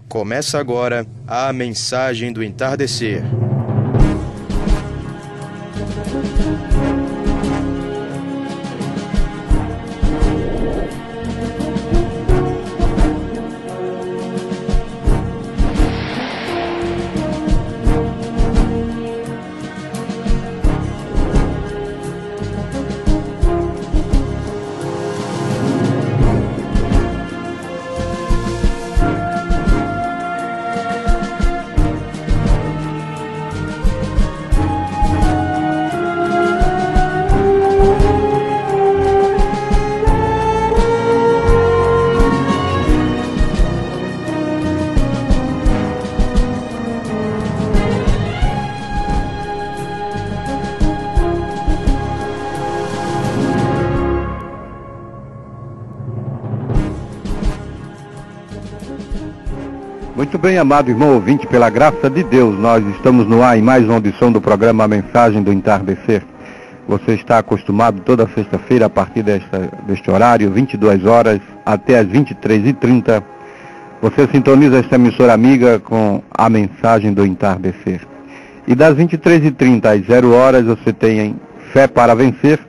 Começa agora a mensagem do entardecer. Muito bem, amado irmão ouvinte, pela graça de Deus, nós estamos no ar em mais uma audição do programa A Mensagem do Entardecer. Você está acostumado toda sexta-feira, a partir deste horário, 22 horas até as 23h30. Você sintoniza esta emissora amiga com A Mensagem do Entardecer. E das 23h30 às 0 horas você tem Fé para Vencer,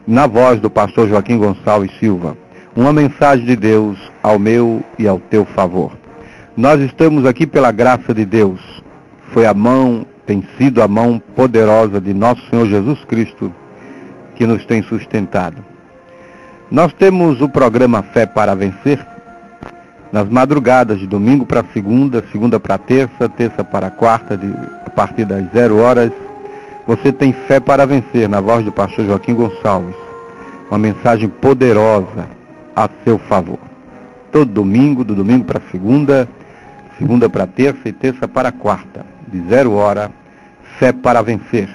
na voz do pastor Joaquim Gonçalves Silva. Uma mensagem de Deus ao meu e ao teu favor. Nós estamos aqui pela graça de Deus. Tem sido a mão poderosa de nosso Senhor Jesus Cristo que nos tem sustentado. Nós temos o programa Fé para Vencer nas madrugadas de domingo para segunda, segunda para terça, terça para quarta, a partir das 0 horas. Você tem Fé para Vencer na voz do pastor Joaquim Gonçalves. Uma mensagem poderosa a seu favor. Todo domingo, do domingo para segunda, segunda para terça e terça para quarta, de 0 hora, Fé para Vencer.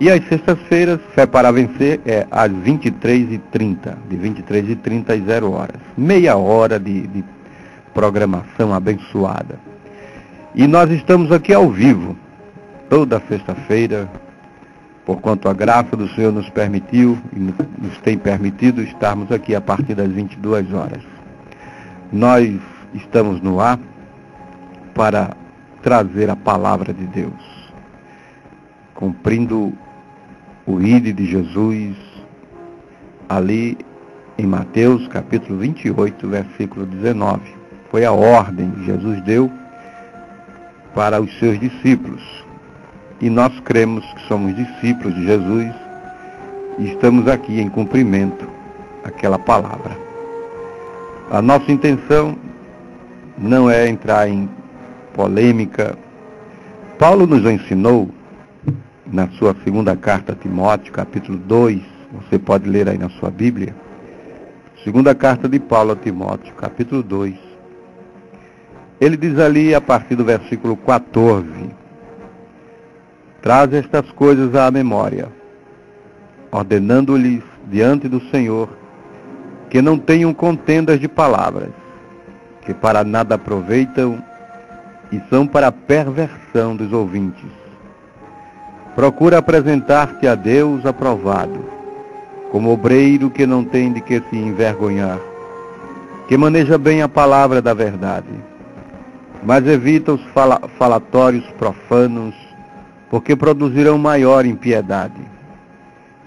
E às sextas-feiras, Fé para Vencer é às 23h30, de 23h30 às 0 horas. Meia hora de programação abençoada. E nós estamos aqui ao vivo, toda sexta-feira, por quanto a graça do Senhor nos permitiu e nos tem permitido estarmos aqui a partir das 22 horas. Nós estamos no ar para trazer a palavra de Deus, cumprindo o ide de Jesus, ali em Mateus capítulo 28, versículo 19. Foi a ordem que Jesus deu para os seus discípulos. E nós cremos que somos discípulos de Jesus e estamos aqui em cumprimento àquela palavra. A nossa intenção não é entrar em polêmica. Paulo nos ensinou, na sua segunda carta a Timóteo, capítulo 2, você pode ler aí na sua Bíblia, segunda carta de Paulo a Timóteo, capítulo 2, ele diz ali, a partir do versículo 14, traz estas coisas à memória, ordenando-lhes diante do Senhor que não tenham contendas de palavras, que para nada aproveitam e são para a perversão dos ouvintes. Procura apresentar-te a Deus aprovado, como obreiro que não tem de que se envergonhar, que maneja bem a palavra da verdade, mas evita os falatórios profanos, porque produzirão maior impiedade.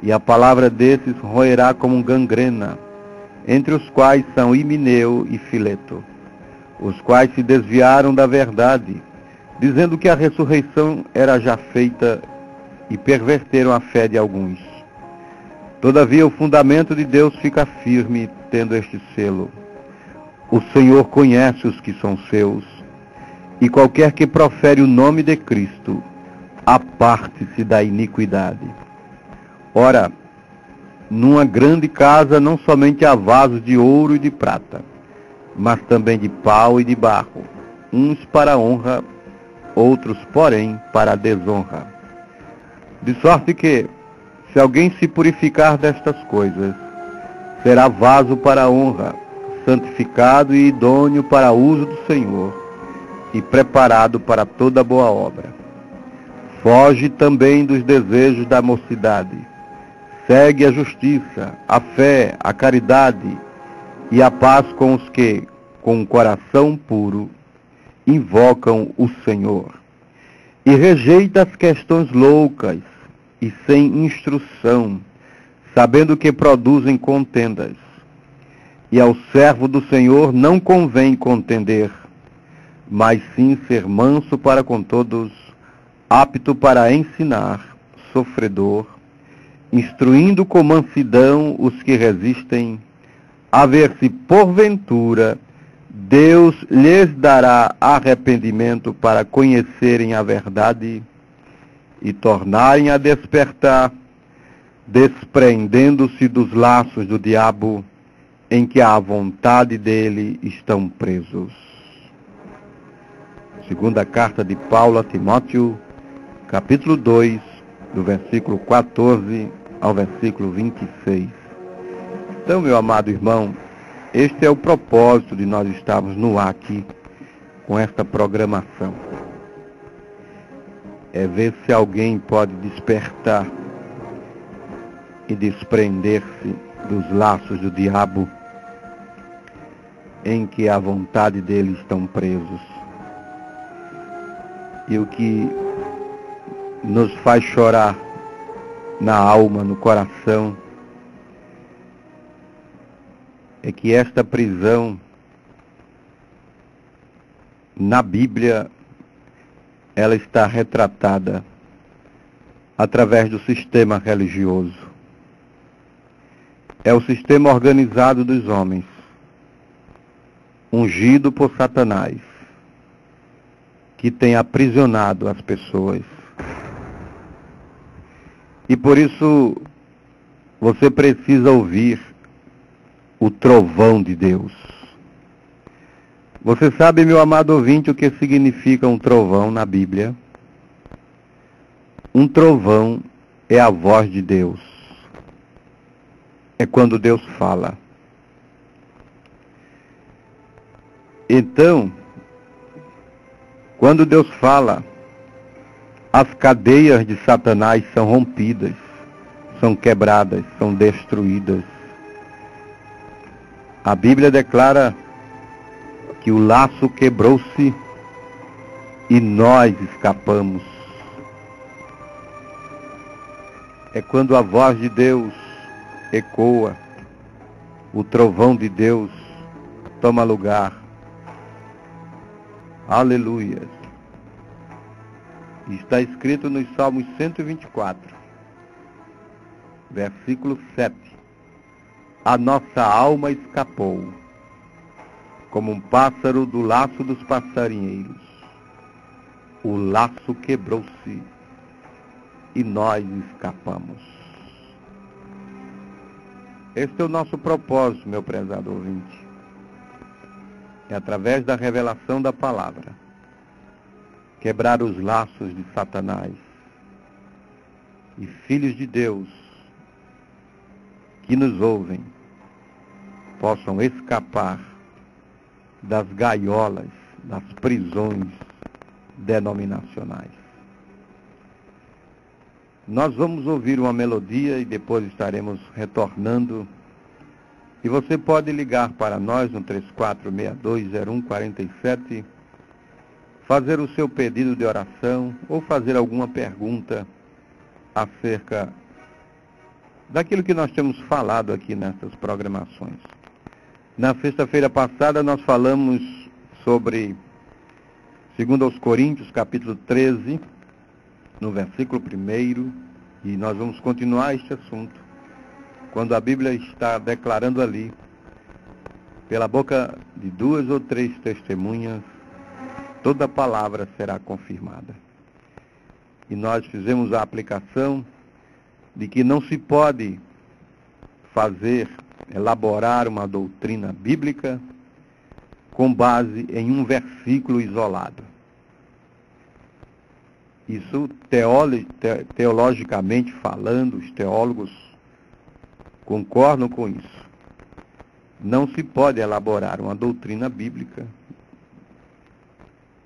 E a palavra desses roerá como gangrena, entre os quais são Himeneu e Fileto, os quais se desviaram da verdade, dizendo que a ressurreição era já feita, e perverteram a fé de alguns. Todavia o fundamento de Deus fica firme, tendo este selo: o Senhor conhece os que são seus, e qualquer que profere o nome de Cristo, aparte-se da iniquidade. Ora, numa grande casa não somente há vasos de ouro e de prata, mas também de pau e de barro, uns para a honra, outros, porém, para a desonra. De sorte que, se alguém se purificar destas coisas, será vaso para a honra, santificado e idôneo para uso do Senhor, e preparado para toda boa obra. Foge também dos desejos da mocidade. Segue a justiça, a fé, a caridade e a paz com os que, com um coração puro, invocam o Senhor, e rejeita as questões loucas e sem instrução, sabendo que produzem contendas. E ao servo do Senhor não convém contender, mas sim ser manso para com todos, apto para ensinar, sofredor, instruindo com mansidão os que resistem, a ver se porventura Deus lhes dará arrependimento para conhecerem a verdade e tornarem a despertar, desprendendo-se dos laços do diabo, em que à vontade dele estão presos. Segunda carta de Paulo a Timóteo, capítulo 2, do versículo 14 ao versículo 26. Então, meu amado irmão, este é o propósito de nós estarmos no ar aqui, com esta programação. É ver se alguém pode despertar e desprender-se dos laços do diabo, em que a vontade dele estão presos. E o que nos faz chorar na alma, no coração, é que esta prisão, na Bíblia, ela está retratada através do sistema religioso. É o sistema organizado dos homens, ungido por Satanás, que tem aprisionado as pessoas. E por isso você precisa ouvir o trovão de Deus. Você sabe, meu amado ouvinte, o que significa um trovão na Bíblia? Um trovão é a voz de Deus. É quando Deus fala. Então, quando Deus fala, as cadeias de Satanás são rompidas, são quebradas, são destruídas. A Bíblia declara que o laço quebrou-se e nós escapamos. É quando a voz de Deus ecoa, o trovão de Deus toma lugar. Aleluia. Está escrito nos Salmos 124, versículo 7. A nossa alma escapou, como um pássaro do laço dos passarinheiros. O laço quebrou-se e nós escapamos. Este é o nosso propósito, meu prezado ouvinte. É através da revelação da palavra, quebrar os laços de Satanás, e filhos de Deus que nos ouvem possam escapar das gaiolas, das prisões denominacionais. Nós vamos ouvir uma melodia e depois estaremos retornando. E você pode ligar para nós no 34620147, fazer o seu pedido de oração ou fazer alguma pergunta acerca daquilo que nós temos falado aqui nessas programações. Na sexta-feira passada nós falamos sobre 2 Coríntios, capítulo 13, no versículo 1, e nós vamos continuar este assunto, quando a Bíblia está declarando ali, pela boca de 2 ou 3 testemunhas, toda palavra será confirmada. E nós fizemos a aplicação de que não se pode elaborar uma doutrina bíblica com base em um versículo isolado. Isso, teologicamente falando, os teólogos concordam com isso. Não se pode elaborar uma doutrina bíblica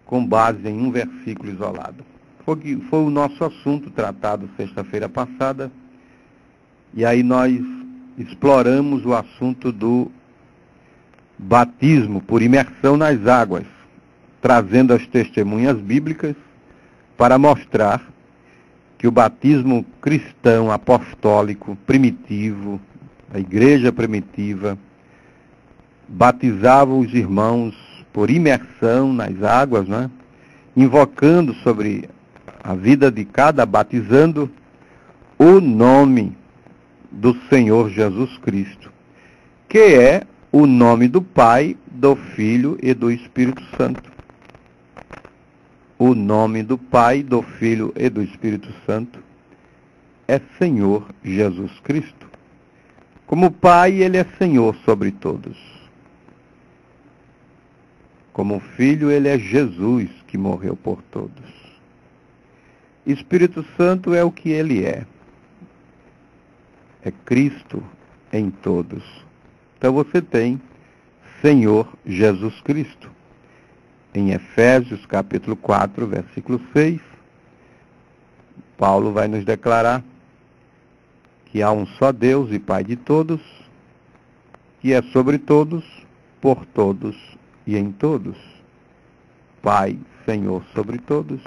com base em um versículo isolado. Foi o nosso assunto tratado sexta-feira passada, e aí nós exploramos o assunto do batismo por imersão nas águas. trazendo as testemunhas bíblicas para mostrar que o batismo cristão apostólico primitivo, a igreja primitiva, batizava os irmãos por imersão nas águas, né? Invocando sobre a vida de cada batizando o nome do Senhor Jesus Cristo, que é o nome do Pai, do Filho e do Espírito Santo. O nome do Pai, do Filho e do Espírito Santo é Senhor Jesus Cristo. Como Pai, Ele é Senhor sobre todos. Como Filho, Ele é Jesus que morreu por todos. Espírito Santo é o que Ele é. É Cristo em todos. Então você tem Senhor Jesus Cristo. Em Efésios capítulo 4, versículo 6, Paulo vai nos declarar que há um só Deus e Pai de todos, que é sobre todos, por todos e em todos. Pai, Senhor sobre todos.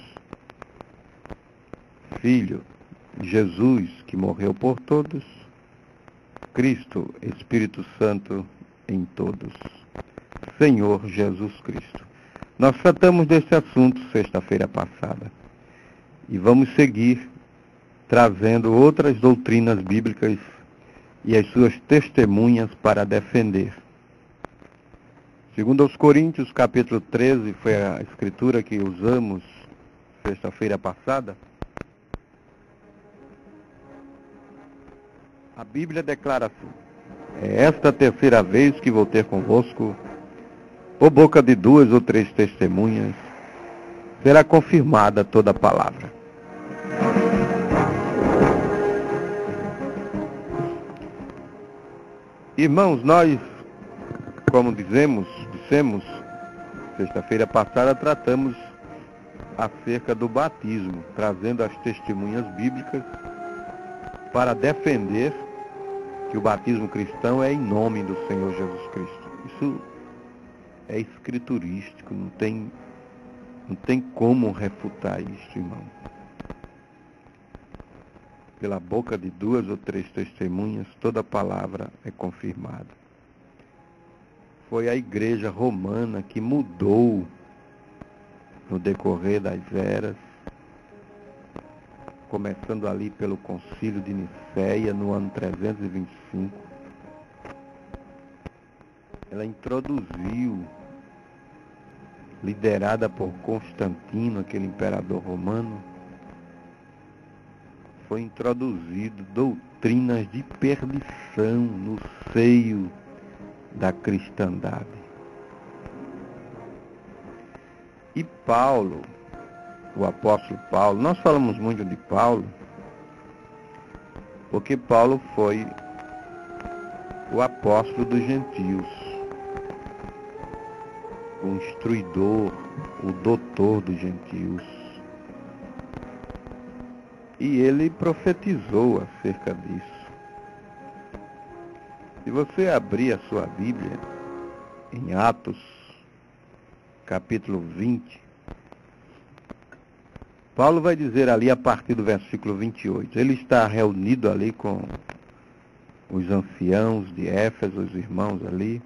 Filho, Jesus, que morreu por todos. Cristo, Espírito Santo em todos. Senhor Jesus Cristo. Nós tratamos desse assunto sexta-feira passada. E vamos seguir trazendo outras doutrinas bíblicas e as suas testemunhas para defender. Segundo aos Coríntios, capítulo 13, foi a escritura que usamos sexta-feira passada. A Bíblia declara assim: é esta a terceira vez que vou ter convosco, por boca de 2 ou 3 testemunhas, será confirmada toda a palavra. Irmãos, nós, como dissemos, sexta-feira passada, tratamos acerca do batismo, trazendo as testemunhas bíblicas para defender que o batismo cristão é em nome do Senhor Jesus Cristo. Isso é escriturístico, não tem como refutar isso, irmão. Pela boca de 2 ou 3 testemunhas, toda palavra é confirmada. Foi a igreja romana que mudou no decorrer das eras, começando ali pelo Concílio de Nicéia, no ano 325. Ela introduziu, liderada por Constantino, aquele imperador romano, foi introduzido doutrinas de perdição no seio da cristandade. E Paulo, o apóstolo Paulo, nós falamos muito de Paulo, porque Paulo foi o apóstolo dos gentios, o instruidor, o doutor dos gentios. E ele profetizou acerca disso. Se você abrir a sua Bíblia, em Atos, capítulo 20, Paulo vai dizer ali a partir do versículo 28, ele está reunido ali com os anciãos de Éfeso, os irmãos ali,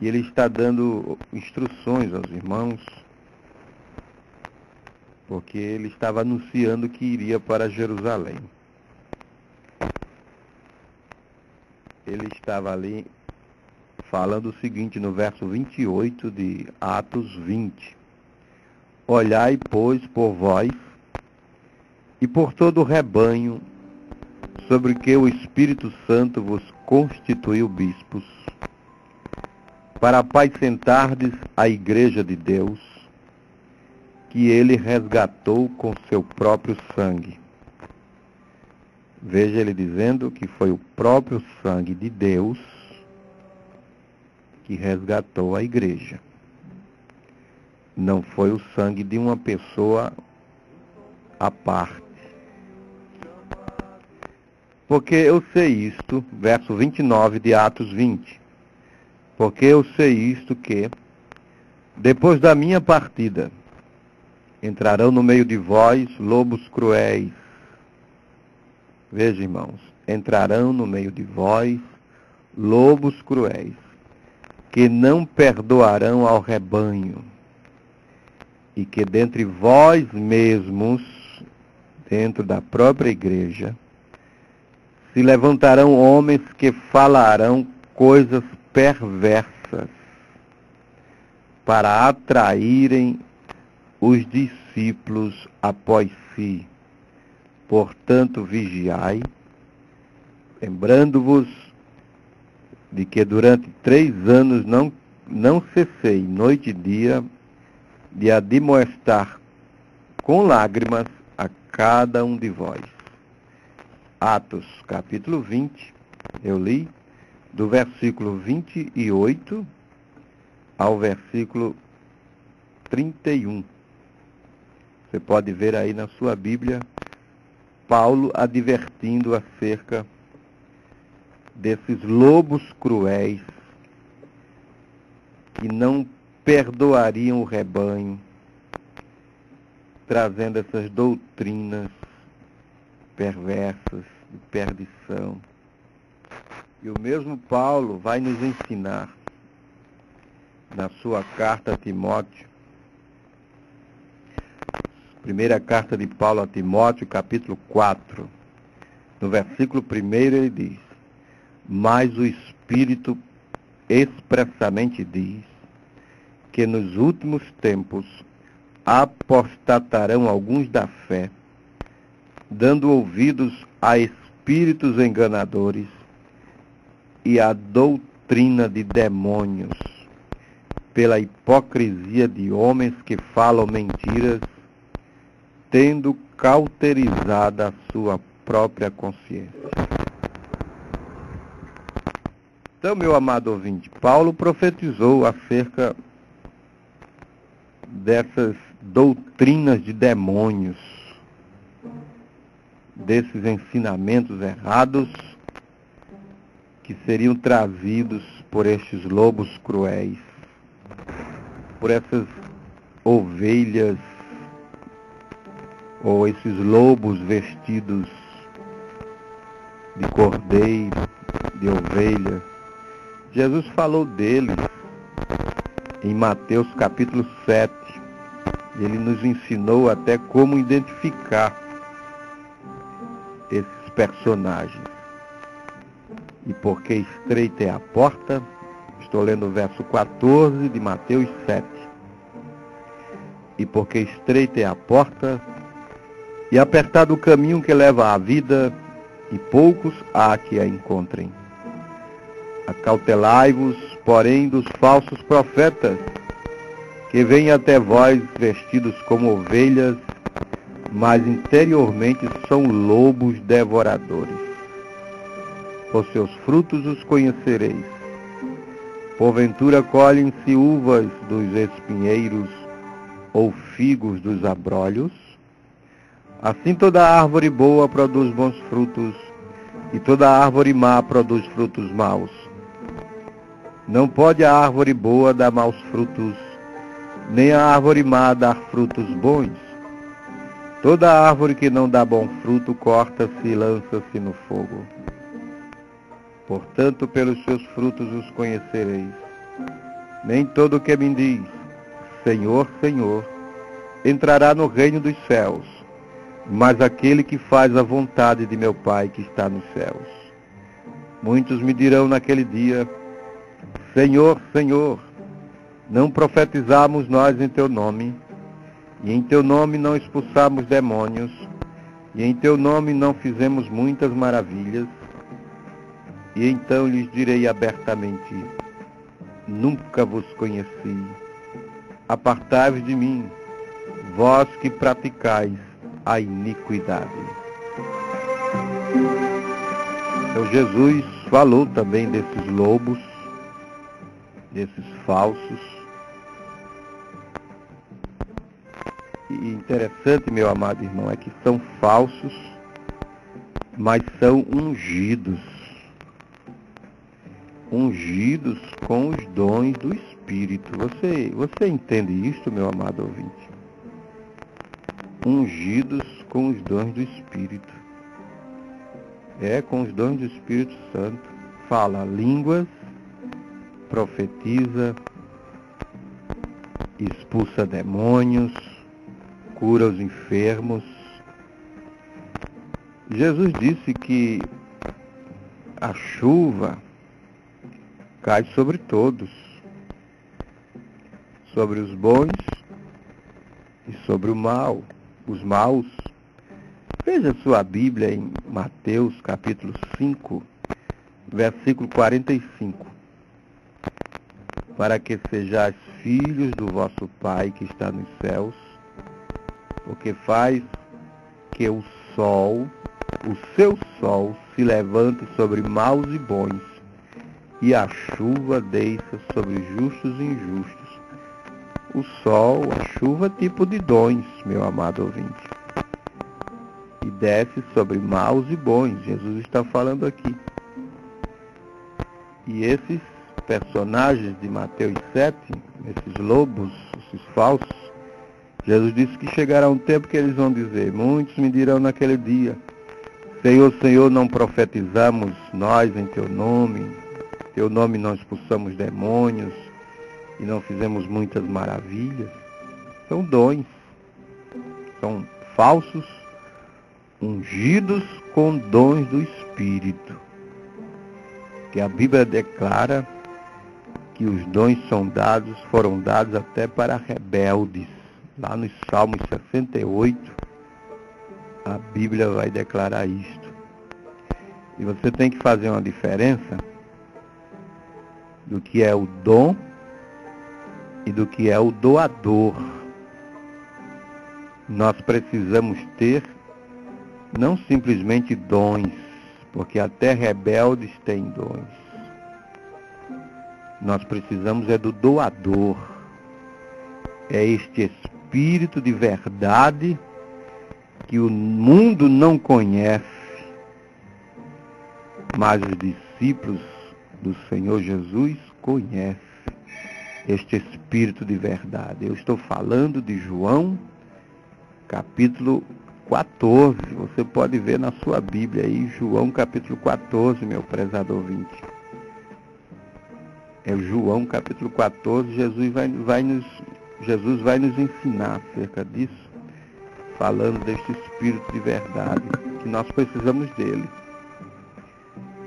e ele está dando instruções aos irmãos, porque ele estava anunciando que iria para Jerusalém. Ele estava ali falando o seguinte no verso 28 de Atos 20. Olhai, pois, por vós e por todo o rebanho, sobre que o Espírito Santo vos constituiu bispos, para apacentardes a igreja de Deus, que ele resgatou com seu próprio sangue. Veja ele dizendo que foi o próprio sangue de Deus que resgatou a igreja. Não foi o sangue de uma pessoa à parte. Porque eu sei isto, verso 29 de Atos 20. Porque eu sei isto que, Depois da minha partida, entrarão no meio de vós lobos cruéis. Veja, irmãos, entrarão no meio de vós lobos cruéis, que não perdoarão ao rebanho, e que dentre vós mesmos, dentro da própria igreja, se levantarão homens que falarão coisas perversas para atraírem os discípulos após si. Portanto, vigiai, lembrando-vos de que durante 3 anos não cessei, noite e dia, de admoestar com lágrimas a cada um de vós. Atos, capítulo 20, eu li, do versículo 28 ao versículo 31. Você pode ver aí na sua Bíblia, Paulo advertindo acerca desses lobos cruéis que não perdoariam o rebanho, trazendo essas doutrinas perversas de perdição. E o mesmo Paulo vai nos ensinar na sua carta a Timóteo, primeira carta de Paulo a Timóteo, capítulo 4, no versículo 1 ele diz: mas o Espírito expressamente diz que nos últimos tempos apostatarão alguns da fé, dando ouvidos a espíritos enganadores e a doutrina de demônios, pela hipocrisia de homens que falam mentiras, tendo cauterizada a sua própria consciência. Então, meu amado ouvinte, Paulo profetizou acerca dessas doutrinas de demônios, desses ensinamentos errados que seriam trazidos por estes lobos cruéis, por essas ovelhas ou esses lobos vestidos de cordeiro, de ovelha. Jesus falou deles em Mateus capítulo 7. Ele nos ensinou até como identificar esses personagens. E porque estreita é a porta, estou lendo o verso 14 de Mateus 7. E porque estreita é a porta, e apertado o caminho que leva à vida, e poucos há que a encontrem. Acautelai-vos, porém, dos falsos profetas, que vêm até vós vestidos como ovelhas, mas interiormente são lobos devoradores. Por seus frutos os conhecereis. Porventura colhem-se uvas dos espinheiros, ou figos dos abrolhos? Assim toda árvore boa produz bons frutos, e toda árvore má produz frutos maus. Não pode a árvore boa dar maus frutos, nem a árvore má dar frutos bons. Toda árvore que não dá bom fruto corta-se e lança-se no fogo. Portanto, pelos seus frutos os conhecereis. Nem todo o que me diz, Senhor, Senhor, entrará no reino dos céus, mas aquele que faz a vontade de meu Pai que está nos céus. Muitos me dirão naquele dia, Senhor, Senhor, não profetizamos nós em teu nome, e em teu nome não expulsamos demônios, e em teu nome não fizemos muitas maravilhas? E então lhes direi abertamente, nunca vos conheci. Apartai-vos de mim, vós que praticais a iniquidade. Então Jesus falou também desses lobos, desses falsos. E interessante, meu amado irmão, é que são falsos, mas são ungidos com os dons do Espírito. Espírito. Você entende isto, meu amado ouvinte? Ungidos com os dons do Espírito. Com os dons do Espírito Santo. Fala línguas, profetiza, expulsa demônios, cura os enfermos. Jesus disse que a chuva cai sobre todos, sobre os bons e sobre os maus. Veja sua Bíblia em Mateus capítulo 5, versículo 45. Para que sejais filhos do vosso Pai que está nos céus, porque faz que o seu sol se levante sobre maus e bons, e a chuva desça sobre justos e injustos. O sol, a chuva, tipo de dons, meu amado ouvinte. E desce sobre maus e bons. Jesus está falando aqui. E esses personagens de Mateus 7, esses lobos, esses falsos, Jesus disse que chegará um tempo que eles vão dizer: muitos me dirão naquele dia: Senhor, Senhor, não profetizamos nós em Teu nome não expulsamos demônios e não fizemos muitas maravilhas. São dons, são falsos, ungidos com dons do Espírito. Que a Bíblia declara que os dons foram dados até para rebeldes. Lá no Salmo 68, a Bíblia vai declarar isto. E você tem que fazer uma diferença do que é o dom e do que é o doador. Nós precisamos ter não simplesmente dons, porque até rebeldes têm dons. Nós precisamos do doador. É este Espírito de verdade que o mundo não conhece, mas os discípulos do Senhor Jesus conhecem este Espírito de verdade. Eu estou falando de João, capítulo 14. Você pode ver na sua Bíblia aí, João capítulo 14, meu prezado ouvinte. É João capítulo 14, Jesus vai nos ensinar acerca disso, falando deste Espírito de verdade, que nós precisamos dele.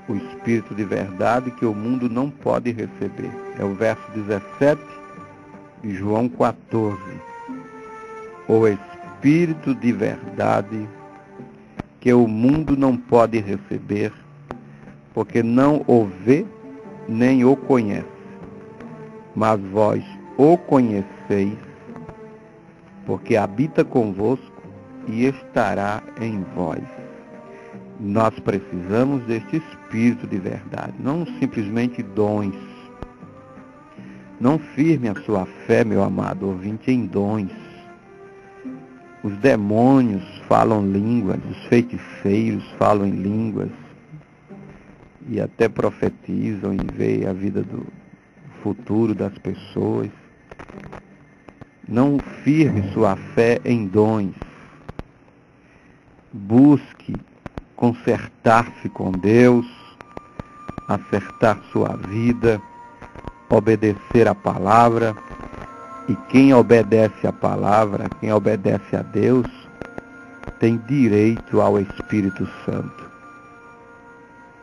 O Espírito de verdade que o mundo não pode receber. É o verso 17 de João 14. O Espírito de verdade que o mundo não pode receber, porque não o vê nem o conhece. Mas vós o conheceis, porque habita convosco e estará em vós. Nós precisamos deste Espírito de verdade, não simplesmente dons. Não firme a sua fé, meu amado ouvinte, em dons. Os demônios falam línguas, os feiticeiros falam em línguas, e até profetizam e veem a vida do futuro das pessoas. Não firme sua fé em dons. Busque consertar-se com Deus, acertar sua vida, obedecer a palavra. E quem obedece a palavra, quem obedece a Deus, tem direito ao Espírito Santo.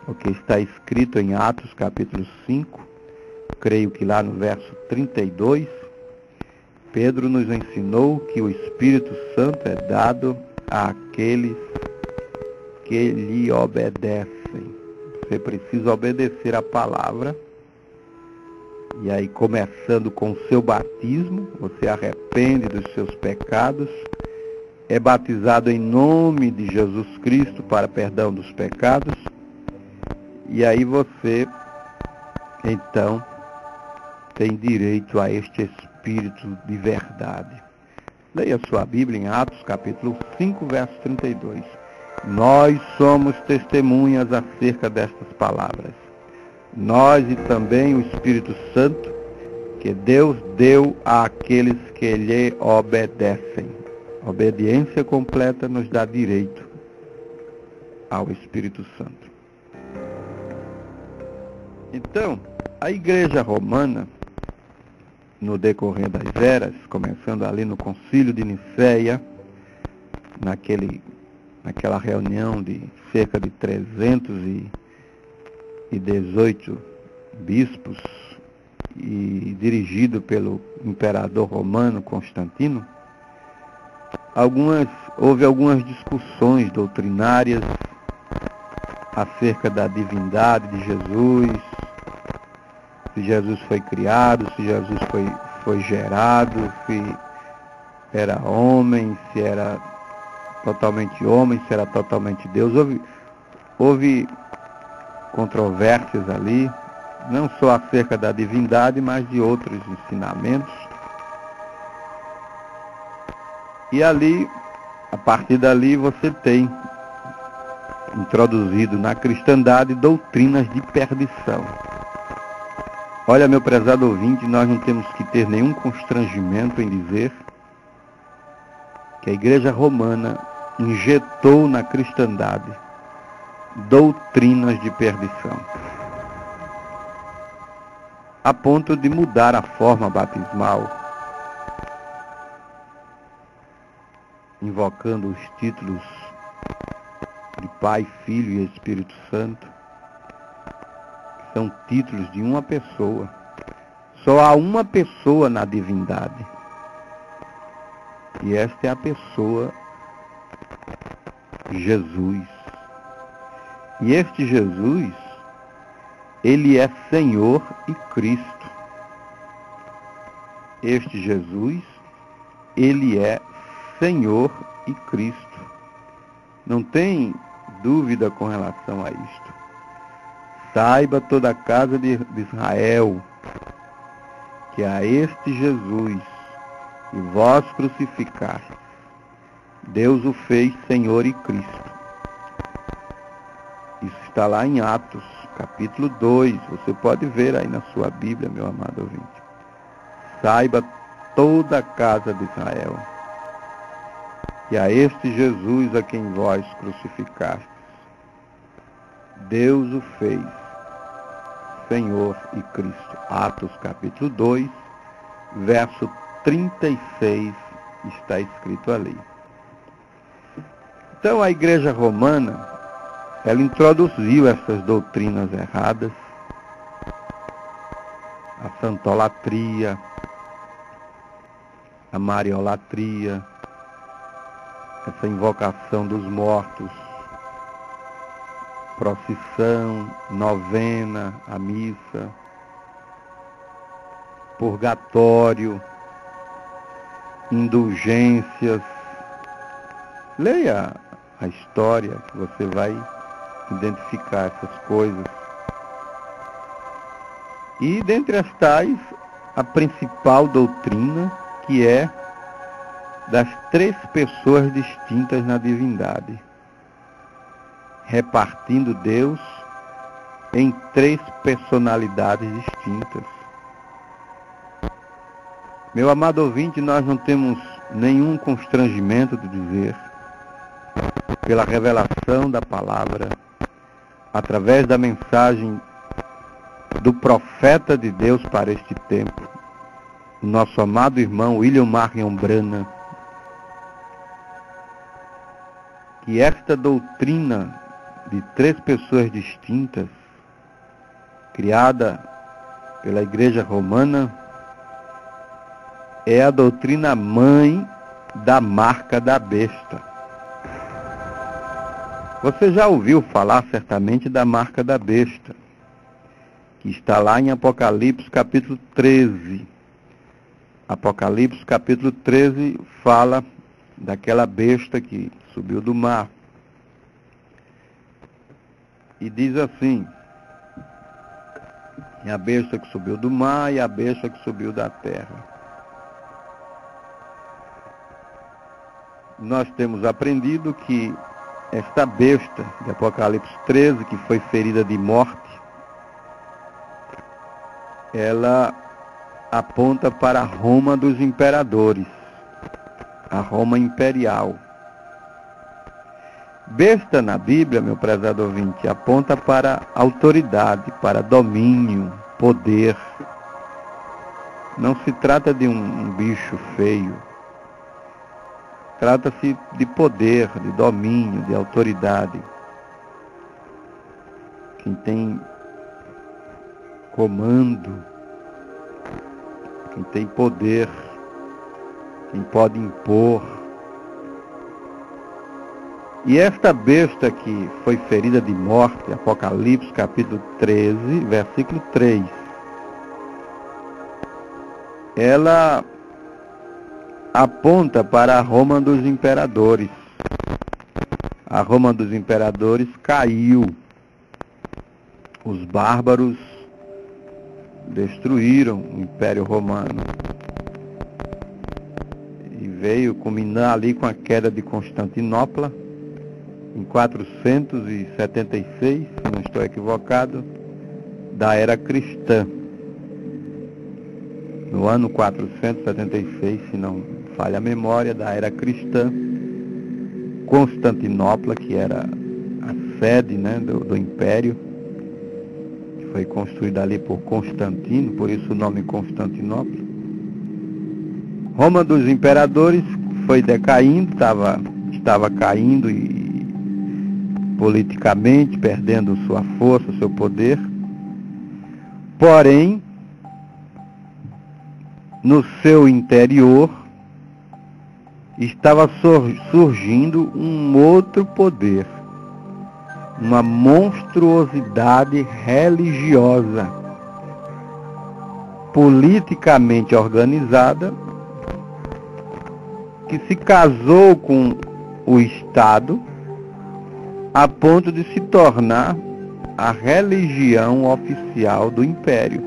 O que está escrito em Atos capítulo 5, creio que lá no verso 32, Pedro nos ensinou que o Espírito Santo é dado àqueles que lhe obedecem. Você precisa obedecer a palavra. E aí, começando com o seu batismo, você arrepende dos seus pecados, é batizado em nome de Jesus Cristo para perdão dos pecados, e aí você, então, tem direito a este Espírito de verdade. Leia sua Bíblia em Atos, capítulo 5, verso 32. Nós somos testemunhas acerca destas palavras. Nós e também o Espírito Santo que Deus deu àqueles que lhe obedecem. Obediência completa nos dá direito ao Espírito Santo. Então, a Igreja Romana, no decorrer das eras, começando ali no Concílio de Nicéia, naquela reunião de cerca de 318 bispos, e dirigido pelo imperador romano Constantino, houve algumas discussões doutrinárias acerca da divindade de Jesus, se Jesus foi criado, se Jesus foi gerado, se era homem, se era totalmente homem, se era totalmente Deus. Houve controvérsias ali, não só acerca da divindade, mas de outros ensinamentos. E ali, a partir dali, você tem introduzido na cristandade doutrinas de perdição. Olha, meu prezado ouvinte, nós não temos que ter nenhum constrangimento em dizer que a Igreja Romana injetou na cristandade doutrinas de perdição, a ponto de mudar a forma batismal, invocando os títulos de Pai, Filho e Espírito Santo, que são títulos de uma pessoa. Só há uma pessoa na divindade, e esta é a pessoa Jesus. E este Jesus, ele é Senhor e Cristo. Este Jesus, ele é Senhor e Cristo. Não tem dúvida com relação a isto. Saiba toda a casa de Israel que a este Jesus que vós crucificastes, Deus o fez Senhor e Cristo. Isso está lá em Atos, capítulo 2. Você pode ver aí na sua Bíblia, meu amado ouvinte. Saiba toda a casa de Israel que a este Jesus a quem vós crucificastes, Deus o fez Senhor e Cristo. Atos capítulo 2, verso 36, está escrito ali. Então a Igreja Romana, ela introduziu essas doutrinas erradas, a santolatria, a mariolatria, essa invocação dos mortos, procissão, novena, a missa, purgatório, indulgências. Leia a história que você vai identificar essas coisas. E dentre as tais, a principal doutrina, que é das três pessoas distintas na divindade, repartindo Deus em três personalidades distintas. Meu amado ouvinte, nós não temos nenhum constrangimento de dizer, pela revelação da palavra, através da mensagem do profeta de Deus para este tempo, o nosso amado irmão William Marion Branham, que esta doutrina de três pessoas distintas, criada pela Igreja Romana, é a doutrina mãe da marca da besta. Você já ouviu falar certamente da marca da besta, que está lá em Apocalipse capítulo 13. Apocalipse capítulo 13 fala daquela besta que subiu do mar. E diz assim: e a besta que subiu do mar e a besta que subiu da terra. Nós temos aprendido que esta besta de Apocalipse 13, que foi ferida de morte, ela aponta para a Roma dos imperadores, a Roma imperial. Besta na Bíblia, meu prezado ouvinte, aponta para autoridade, para domínio, poder. Não se trata de um bicho feio. Trata-se de poder, de domínio, de autoridade. Quem tem comando, quem tem poder, quem pode impor. E esta besta que foi ferida de morte, Apocalipse capítulo 13, versículo 3, ela aponta para a Roma dos imperadores. A Roma dos imperadores caiu. Os bárbaros destruíram o Império Romano. E veio culminar ali com a queda de Constantinopla, em 476, se não estou equivocado, da era cristã. No ano 476, se não falha a memória, da era cristã, Constantinopla, que era a sede, né, do Império, que foi construída ali por Constantino, por isso o nome Constantinopla. Roma dos imperadores foi decaindo, estava caindo e politicamente perdendo sua força, seu poder. Porém, no seu interior estava surgindo um outro poder, uma monstruosidade religiosa, politicamente organizada, que se casou com o Estado a ponto de se tornar a religião oficial do Império,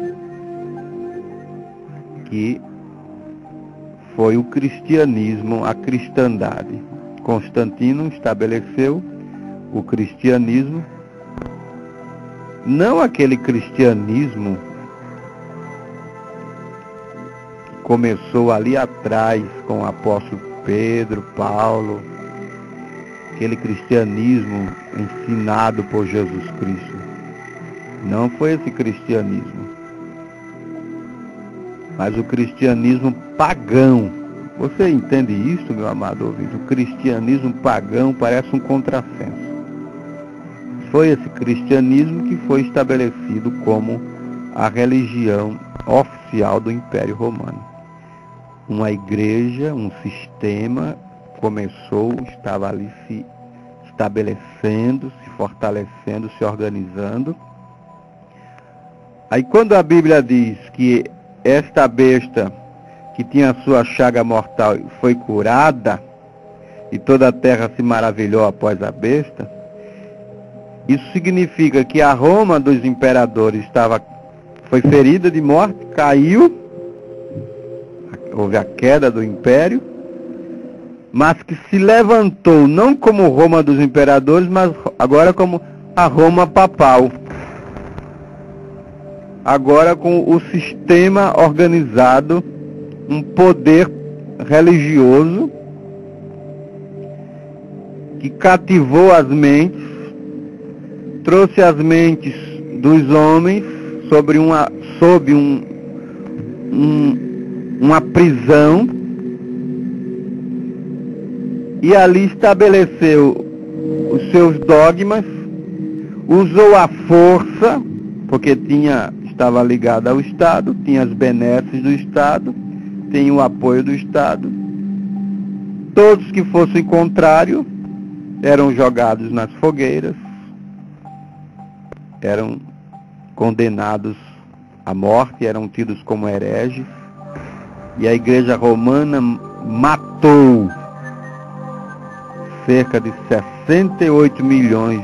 que foi o cristianismo, a cristandade. Constantino estabeleceu o cristianismo, não aquele cristianismo que começou ali atrás com o apóstolo Pedro, Paulo, aquele cristianismo ensinado por Jesus Cristo. Não foi esse cristianismo, mas o cristianismo pagão. Você entende isso, meu amado ouvinte? O cristianismo pagão parece um contrassenso. Foi esse cristianismo que foi estabelecido como a religião oficial do Império Romano. Uma igreja, um sistema começou, estava ali se estabelecendo, se fortalecendo, se organizando. Aí quando a Bíblia diz que esta besta que tinha a sua chaga mortal foi curada, e toda a terra se maravilhou após a besta, isso significa que a Roma dos imperadores foi ferida de morte, caiu, houve a queda do império, mas que se levantou não como Roma dos imperadores, mas agora como a Roma papal. Agora com o sistema organizado, um poder religioso que cativou as mentes, trouxe as mentes dos homens sob uma prisão, e ali estabeleceu os seus dogmas, usou a força, porque estava ligado ao Estado, tinha as benesses do Estado, tinha o apoio do Estado. Todos que fossem contrários eram jogados nas fogueiras, eram condenados à morte, eram tidos como hereges, e a Igreja Romana matou cerca de 68 milhões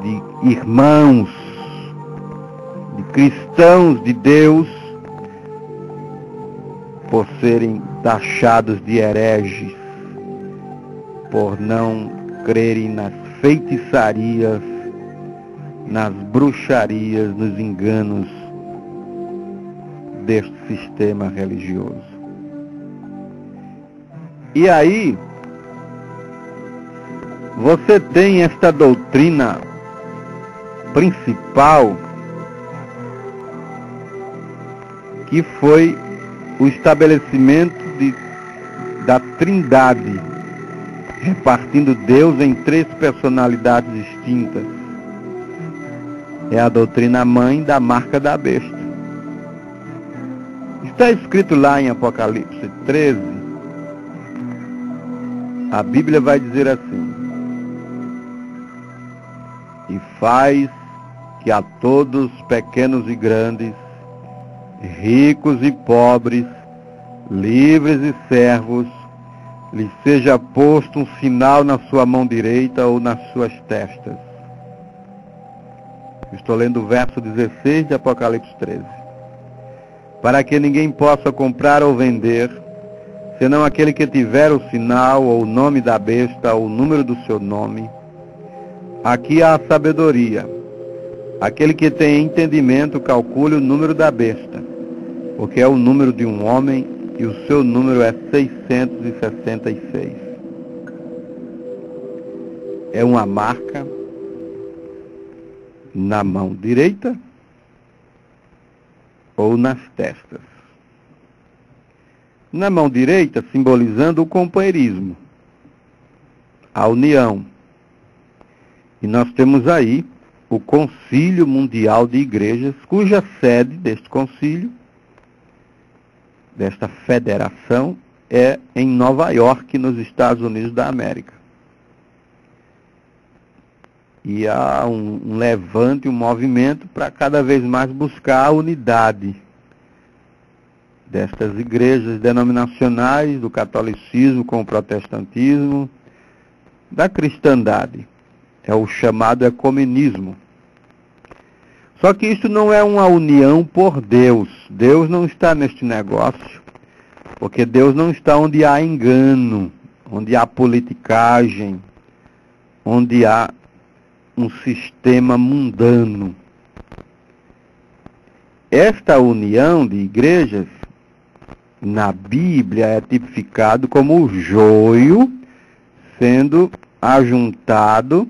de irmãos, de cristãos de Deus, por serem taxados de hereges, por não crerem nas feitiçarias, nas bruxarias, nos enganos deste sistema religioso. E aí, você tem esta doutrina principal, que foi o estabelecimento da Trindade, repartindo Deus em 3 personalidades distintas. É a doutrina mãe da marca da besta. Está escrito lá em Apocalipse 13, a Bíblia vai dizer assim: e faz que a todos, pequenos e grandes, ricos e pobres, livres e servos, lhes seja posto um sinal na sua mão direita ou nas suas testas. Estou lendo o verso 16 de Apocalipse 13. Para que ninguém possa comprar ou vender, senão aquele que tiver o sinal, ou o nome da besta, ou o número do seu nome. Aqui há a sabedoria. Aquele que tem entendimento, calcule o número da besta, porque é o número de um homem, e o seu número é 666. É uma marca na mão direita ou nas testas. Na mão direita, simbolizando o companheirismo, a união. E nós temos aí o Concílio Mundial de Igrejas, cuja sede deste concílio, desta federação, é em Nova York, nos Estados Unidos da América. E há um levante, um movimento para cada vez mais buscar a unidade destas igrejas denominacionais, do catolicismo com o protestantismo, da cristandade. É o chamado ecumenismo. Só que isso não é uma união por Deus. Deus não está neste negócio, porque Deus não está onde há engano, onde há politicagem, onde há um sistema mundano. Esta união de igrejas, na Bíblia, é tipificado como o joio sendo ajuntado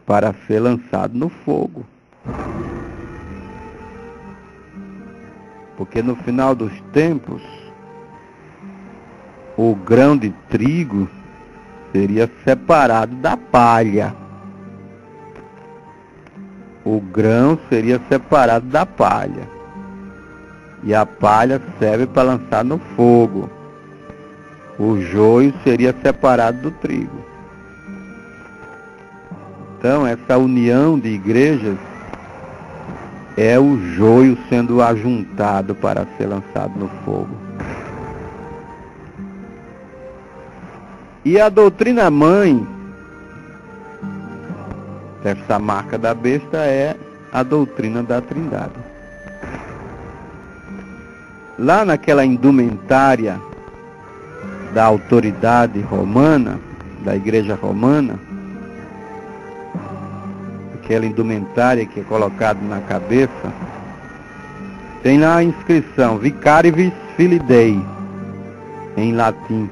para ser lançado no fogo. Porque no final dos tempos, o grão de trigo seria separado da palha. O grão seria separado da palha. E a palha serve para lançar no fogo. O joio seria separado do trigo. Então, essa união de igrejas é o joio sendo ajuntado para ser lançado no fogo. E a doutrina mãe dessa marca da besta é a doutrina da Trindade. Lá naquela indumentária da autoridade romana, da igreja romana, aquela indumentária que é colocada na cabeça, tem lá a inscrição Vicaribus Filii Dei, em latim.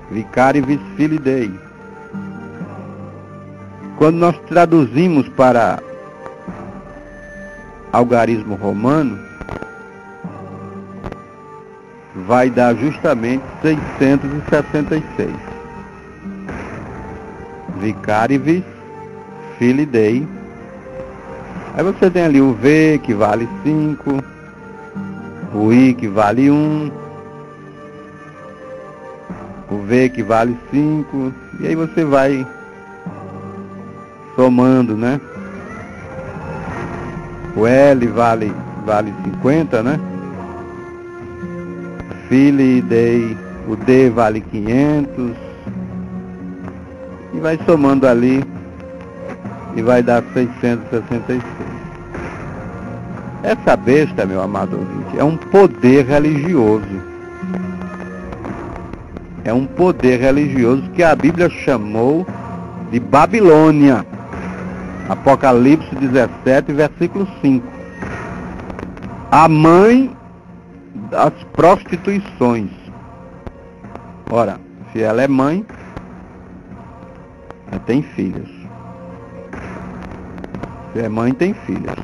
Vicaribus Filii Dei. Quando nós traduzimos para algarismo romano, vai dar justamente 666. Vicaribus Filii Dei. Aí você tem ali o V, que vale 5, o I, que vale 1, o V, que vale 5, e aí você vai somando, né? O L vale 50, né? Filii Dei, o D vale 500, e vai somando ali, e vai dar 666. Essa besta, meu amado ouvinte, é um poder religioso. É um poder religioso que a Bíblia chamou de Babilônia. Apocalipse 17, versículo 5. A mãe das prostituições. Ora, se ela é mãe, ela tem filhos. Se é mãe, tem filhos.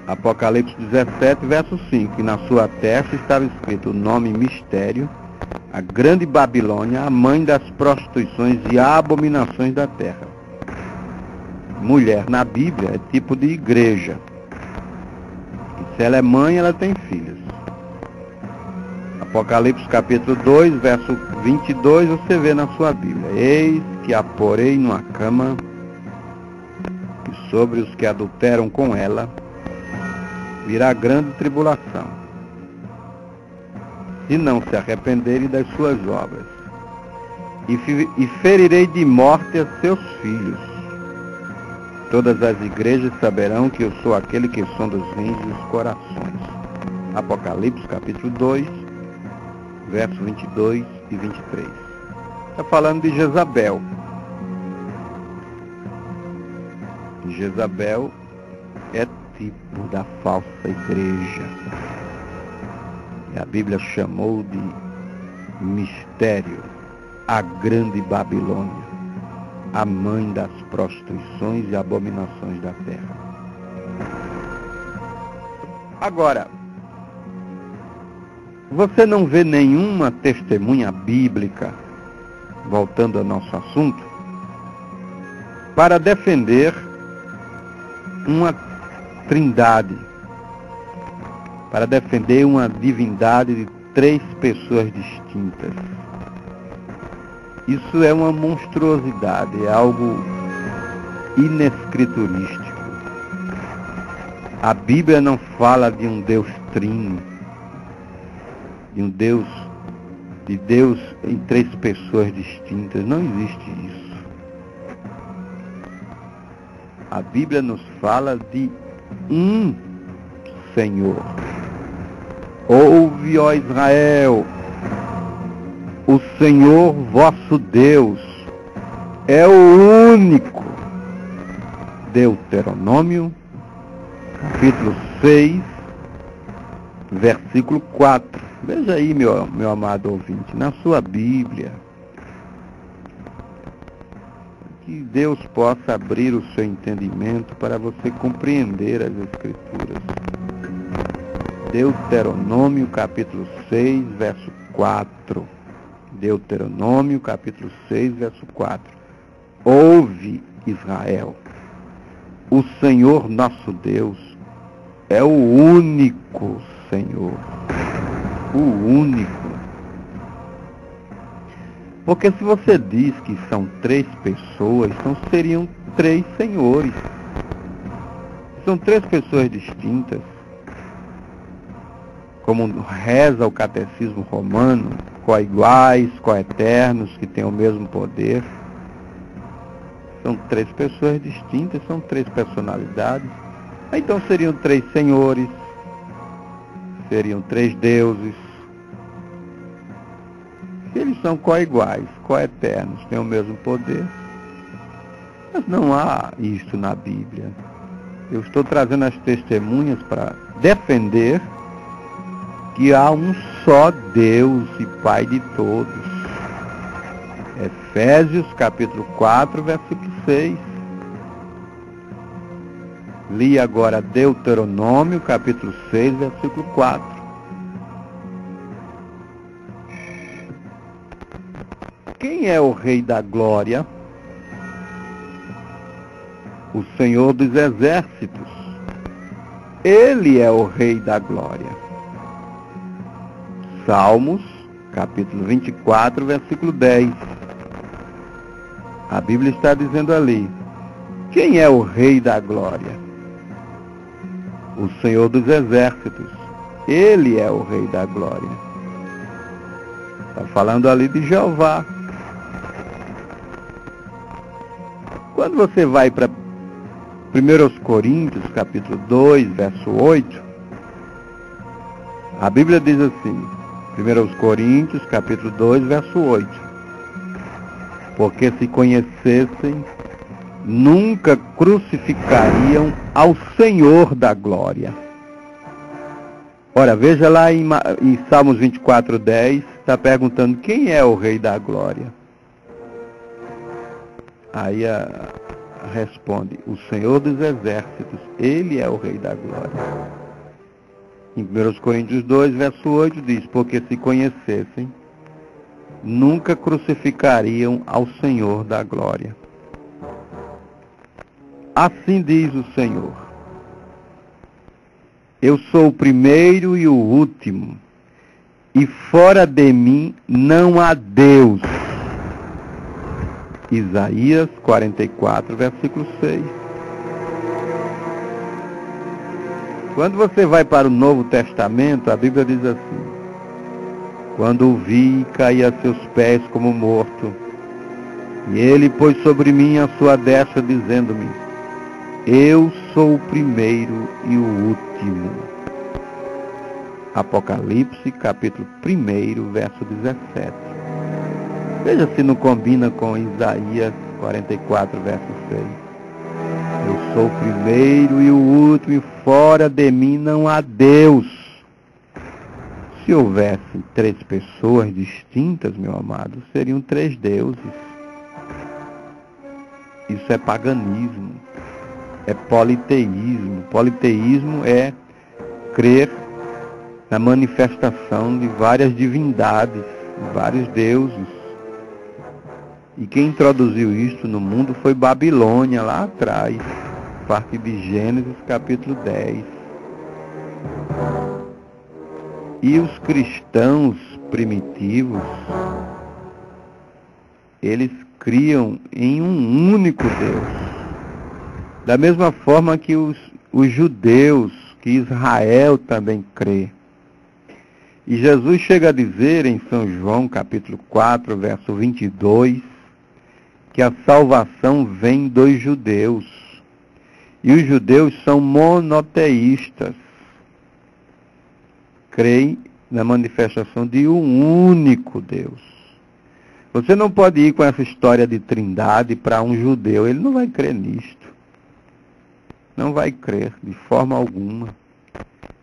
Apocalipse 17, verso 5. E na sua testa estava escrito o nome mistério, a grande Babilônia, a mãe das prostituições e abominações da terra. Mulher na Bíblia é tipo de igreja. E se ela é mãe, ela tem filhos. Apocalipse capítulo 2, verso 22, você vê na sua Bíblia. Eis que a porei numa cama, e sobre os que adulteram com ela virá grande tribulação, se não se arrependerem das suas obras. E ferirei de morte a seus filhos. Todas as igrejas saberão que eu sou aquele que sonda os rins e os corações. Apocalipse capítulo 2, versos 22 e 23. Está falando de Jezabel. Jezabel é tipo da falsa igreja. E a Bíblia chamou de mistério, a grande Babilônia, a mãe das prostituições e abominações da terra. Agora, você não vê nenhuma testemunha bíblica, voltando ao nosso assunto, para defender uma trindade, para defender uma divindade de três pessoas distintas. Isso é uma monstruosidade, é algo inescriturístico. A Bíblia não fala de um Deus trino, de Deus em três pessoas distintas. Não existe isso. A Bíblia nos fala de um Senhor. Ouve, ó Israel, o Senhor vosso Deus é o único. Deuteronômio, capítulo 6, versículo 4. Veja aí, meu amado ouvinte, na sua Bíblia. Que Deus possa abrir o seu entendimento para você compreender as Escrituras. Deuteronômio, capítulo 6, verso 4. Deuteronômio, capítulo 6, verso 4. Ouve, Israel, o Senhor nosso Deus é o único Senhor. O único. Porque se você diz que são três pessoas, então seriam três senhores. São três pessoas distintas. Como reza o catecismo romano, coiguais, coeternos, que têm o mesmo poder. São três pessoas distintas, são três personalidades. Então seriam três senhores, seriam três deuses. Eles são coiguais, coeternos, têm o mesmo poder. Mas não há isso na Bíblia. Eu estou trazendo as testemunhas para defender que há um só Deus e Pai de todos. Efésios capítulo 4, versículo 6. Li agora Deuteronômio capítulo 6, versículo 4. Quem é o Rei da Glória? O Senhor dos Exércitos. Ele é o Rei da Glória. Salmos, capítulo 24, versículo 10. A Bíblia está dizendo ali, quem é o Rei da Glória? O Senhor dos Exércitos. Ele é o Rei da Glória. Está falando ali de Jeová. Quando você vai para 1 Coríntios, capítulo 2, verso 8, a Bíblia diz assim, 1 Coríntios, capítulo 2, verso 8, porque se conhecessem nunca crucificariam ao Senhor da glória. Ora, veja lá em Salmos 24:10, está perguntando quem é o Rei da glória. Aí responde, o Senhor dos exércitos, Ele é o Rei da glória. Em 1 Coríntios 2, verso 8 diz, porque se conhecessem, nunca crucificariam ao Senhor da glória. Assim diz o Senhor, eu sou o primeiro e o último, e fora de mim não há Deus. Isaías 44, versículo 6. Quando você vai para o Novo Testamento, a Bíblia diz assim, quando o vi, caí a seus pés como morto, e ele pôs sobre mim a sua destra, dizendo-me, eu sou o primeiro e o último. Apocalipse, capítulo 1, verso 17. Veja se não combina com Isaías 44, verso 6. Eu sou o primeiro e o último, e fora de mim não há Deus. Se houvesse 3 pessoas distintas, meu amado, seriam 3 deuses. Isso é paganismo, é politeísmo. Politeísmo é crer na manifestação de várias divindades, de vários deuses. E quem introduziu isso no mundo foi Babilônia, lá atrás, a partir de Gênesis, capítulo 10. E os cristãos primitivos, eles criam em um único Deus. Da mesma forma que os judeus, que Israel também crê. E Jesus chega a dizer em São João, capítulo 4, verso 22, que a salvação vem dos judeus. E os judeus são monoteístas. Creem na manifestação de um único Deus. Você não pode ir com essa história de trindade para um judeu. Ele não vai crer nisto. Não vai crer de forma alguma.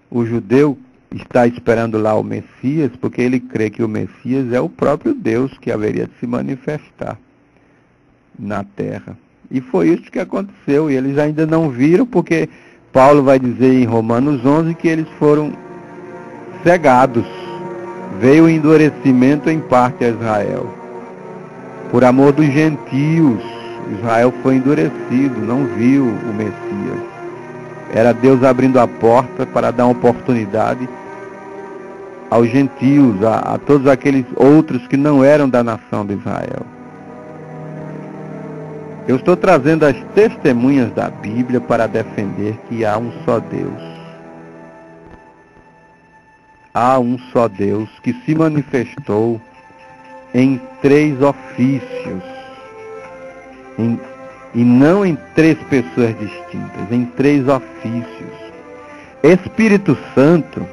O judeu está esperando lá o Messias, porque ele crê que o Messias é o próprio Deus que haveria de se manifestar na terra. E foi isso que aconteceu, e eles ainda não viram, porque Paulo vai dizer em Romanos 11 que eles foram cegados. Veio o endurecimento em parte a Israel. Por amor dos gentios, Israel foi endurecido, não viu o Messias. Era Deus abrindo a porta para dar uma oportunidade aos gentios, a todos aqueles outros que não eram da nação de Israel. Eu estou trazendo as testemunhas da Bíblia para defender que há um só Deus. Há um só Deus que se manifestou em 3 ofícios. E não em 3 pessoas distintas, em 3 ofícios. Espírito Santo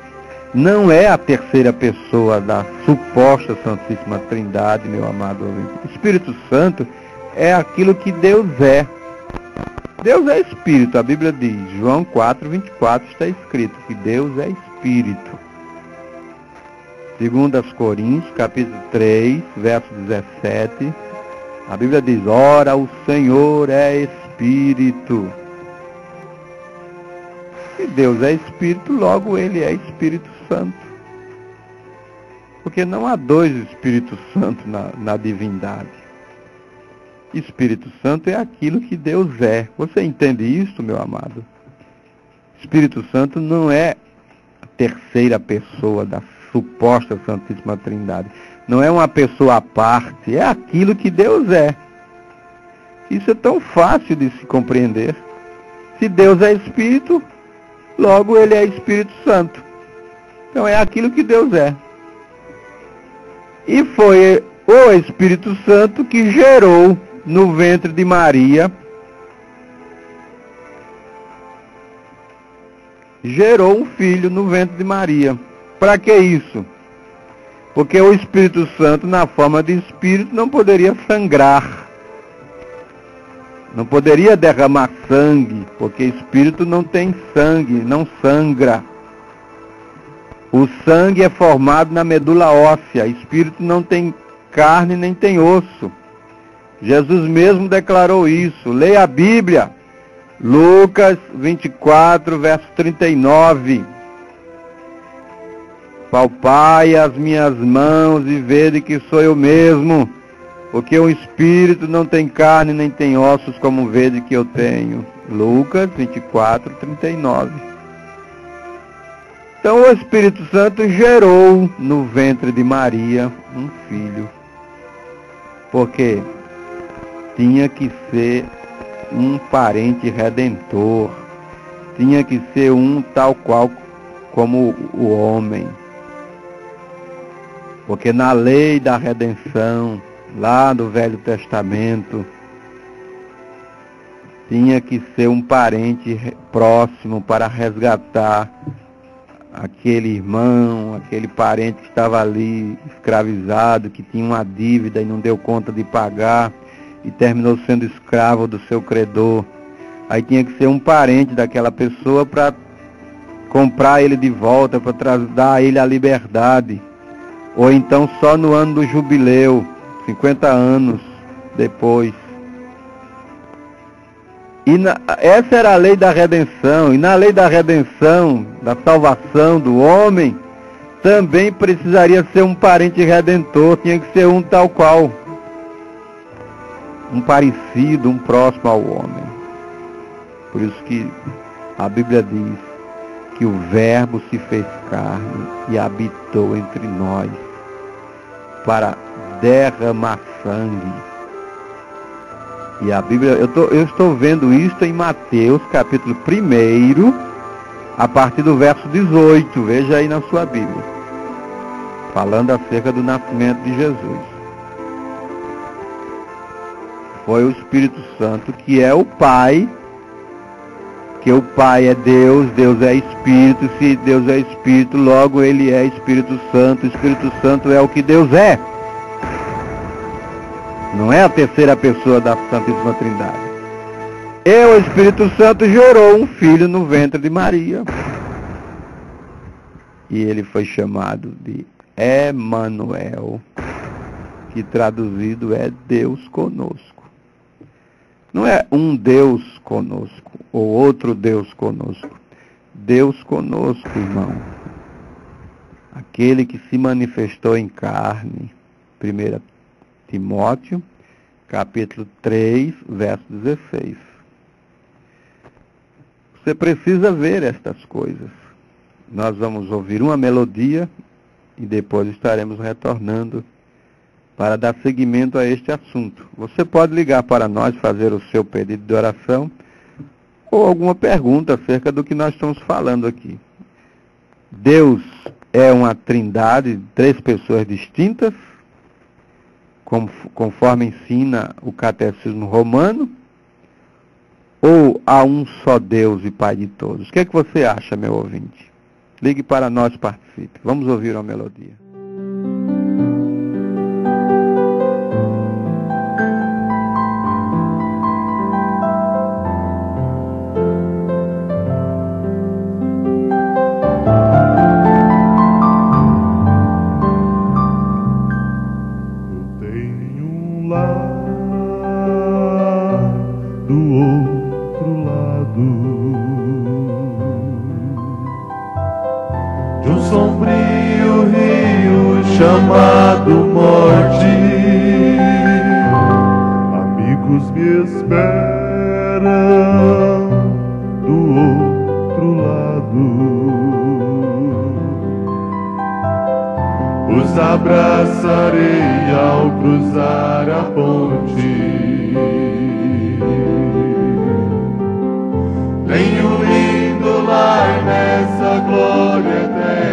não é a terceira pessoa da suposta Santíssima Trindade, meu amado ouvinte. Espírito Santo é aquilo que Deus é. Deus é Espírito, a Bíblia diz, João 4, 24, está escrito que Deus é Espírito. 2 Coríntios, capítulo 3, verso 17, a Bíblia diz, ora, o Senhor é Espírito. E Deus é Espírito, logo Ele é Espírito Santo. Porque não há 2 Espíritos Santos na divindade. Espírito Santo é aquilo que Deus é. Você entende isso, meu amado? Espírito Santo não é a terceira pessoa da suposta Santíssima Trindade. Não é uma pessoa à parte, é aquilo que Deus é. Isso é tão fácil de se compreender. Se Deus é Espírito, logo Ele é Espírito Santo. Então é aquilo que Deus é. E foi o Espírito Santo que gerou no ventre de Maria, gerou um filho no ventre de Maria. Para que isso? Porque o Espírito Santo, na forma de Espírito, não poderia sangrar. Não poderia derramar sangue, porque espírito não tem sangue, não sangra. O sangue é formado na medula óssea, espírito não tem carne nem tem osso. Jesus mesmo declarou isso. Leia a Bíblia, Lucas 24, verso 39. Palpai as minhas mãos e vede que sou eu mesmo, porque o espírito não tem carne nem tem ossos, como vede que eu tenho. Lucas 24, 39. Então o Espírito Santo gerou no ventre de Maria um filho, porque tinha que ser um parente redentor, tinha que ser um tal qual como o homem. Porque na lei da redenção, lá do Velho Testamento, tinha que ser um parente próximo para resgatar aquele irmão, aquele parente que estava ali escravizado, que tinha uma dívida e não deu conta de pagar e terminou sendo escravo do seu credor. Aí tinha que ser um parente daquela pessoa para comprar ele de volta, para dar a ele a liberdade. Ou então só no ano do jubileu, 50 anos depois. Essa era a lei da redenção. E na lei da redenção, da salvação do homem, também precisaria ser um parente redentor. Tinha que ser um tal qual, um parecido, um próximo ao homem. Por isso que a Bíblia diz que o Verbo se fez carne e habitou entre nós para derramar sangue. E a Bíblia, eu estou vendo isso em Mateus, capítulo 1, a partir do verso 18. Veja aí na sua Bíblia. Falando acerca do nascimento de Jesus. Foi o Espírito Santo, que é o Pai, que o Pai é Deus, Deus é Espírito, se Deus é Espírito, logo Ele é Espírito Santo, o Espírito Santo é o que Deus é. Não é a terceira pessoa da Santíssima Trindade. E o Espírito Santo gerou um filho no ventre de Maria. E ele foi chamado de Emanuel, que traduzido é Deus conosco. Não é um Deus conosco, ou outro Deus conosco. Deus conosco, irmão. Aquele que se manifestou em carne. 1 Timóteo, capítulo 3, verso 16. Você precisa ver estas coisas. Nós vamos ouvir uma melodia e depois estaremos retornando para dar seguimento a este assunto. Você pode ligar para nós, fazer o seu pedido de oração ou alguma pergunta acerca do que nós estamos falando aqui. Deus é uma trindade, 3 pessoas distintas, conforme ensina o Catecismo Romano, ou há um só Deus e Pai de todos? O que é que você acha, meu ouvinte? Ligue para nós, participe. Vamos ouvir uma melodia. Chamado morte, amigos me esperam do outro lado. Os abraçarei ao cruzar a ponte. Tenho lindo lar nessa glória eterna.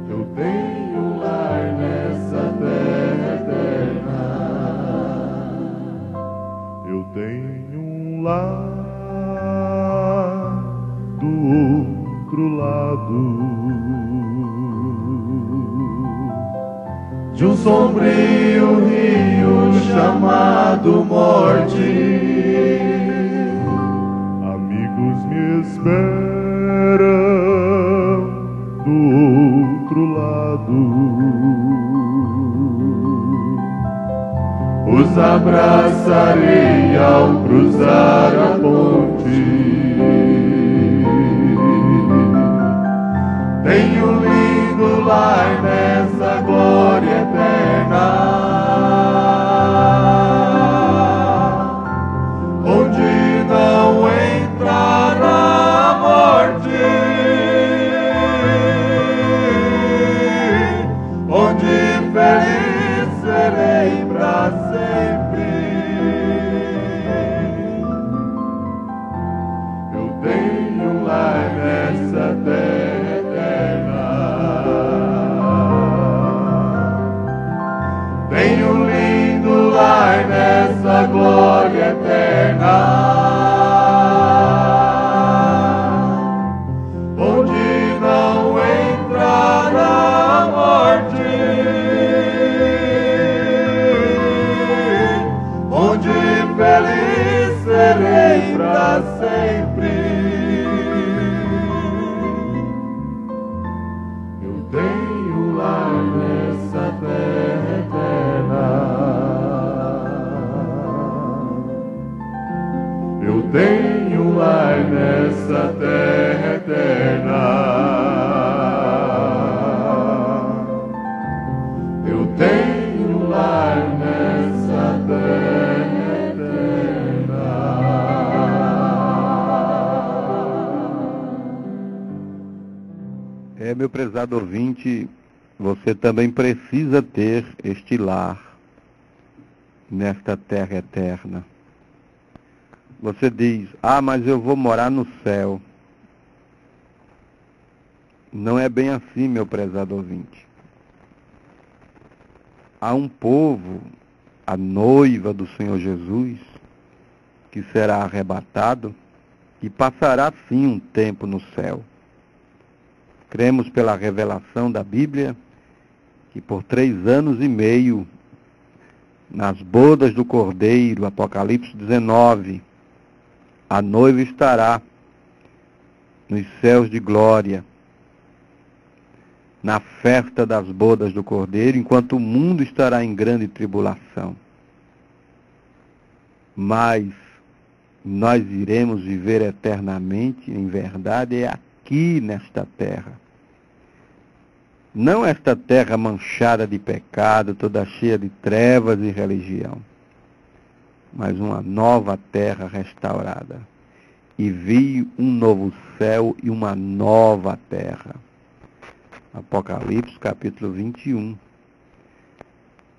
Eu tenho um lar um lar do outro lado de um sombrio rio chamado morte. Amigos me esperam do outro lado. Os abraçarei ao cruzar a ponte. Tenho um lindo lar nessa glória eterna, onde não entrará a morte, onde feliz serei pra sempre. Eu tenho um lar nessa terra eterna. Tenho um lindo lar nessa glória eterna, onde não entrará a morte, onde feliz serei pra sempre. Eu tenho um lar nessa terra eterna. Eu tenho um lar nessa terra eterna. Eu tenho um lar nessa terra eterna. Meu prezado ouvinte, você também precisa ter este lar nesta terra eterna. Você diz, mas eu vou morar no céu. Não é bem assim, meu prezado ouvinte. Há um povo, a noiva do Senhor Jesus, que será arrebatado e passará sim um tempo no céu. Cremos pela revelação da Bíblia que por 3 anos e meio, nas bodas do Cordeiro, Apocalipse 19, a noiva estará nos céus de glória, na festa das bodas do Cordeiro, enquanto o mundo estará em grande tribulação. Mas nós iremos viver eternamente, em verdade, é aqui nesta terra. Não esta terra manchada de pecado, toda cheia de trevas e religião, mas uma nova terra restaurada. E vi um novo céu e uma nova terra. Apocalipse capítulo 21.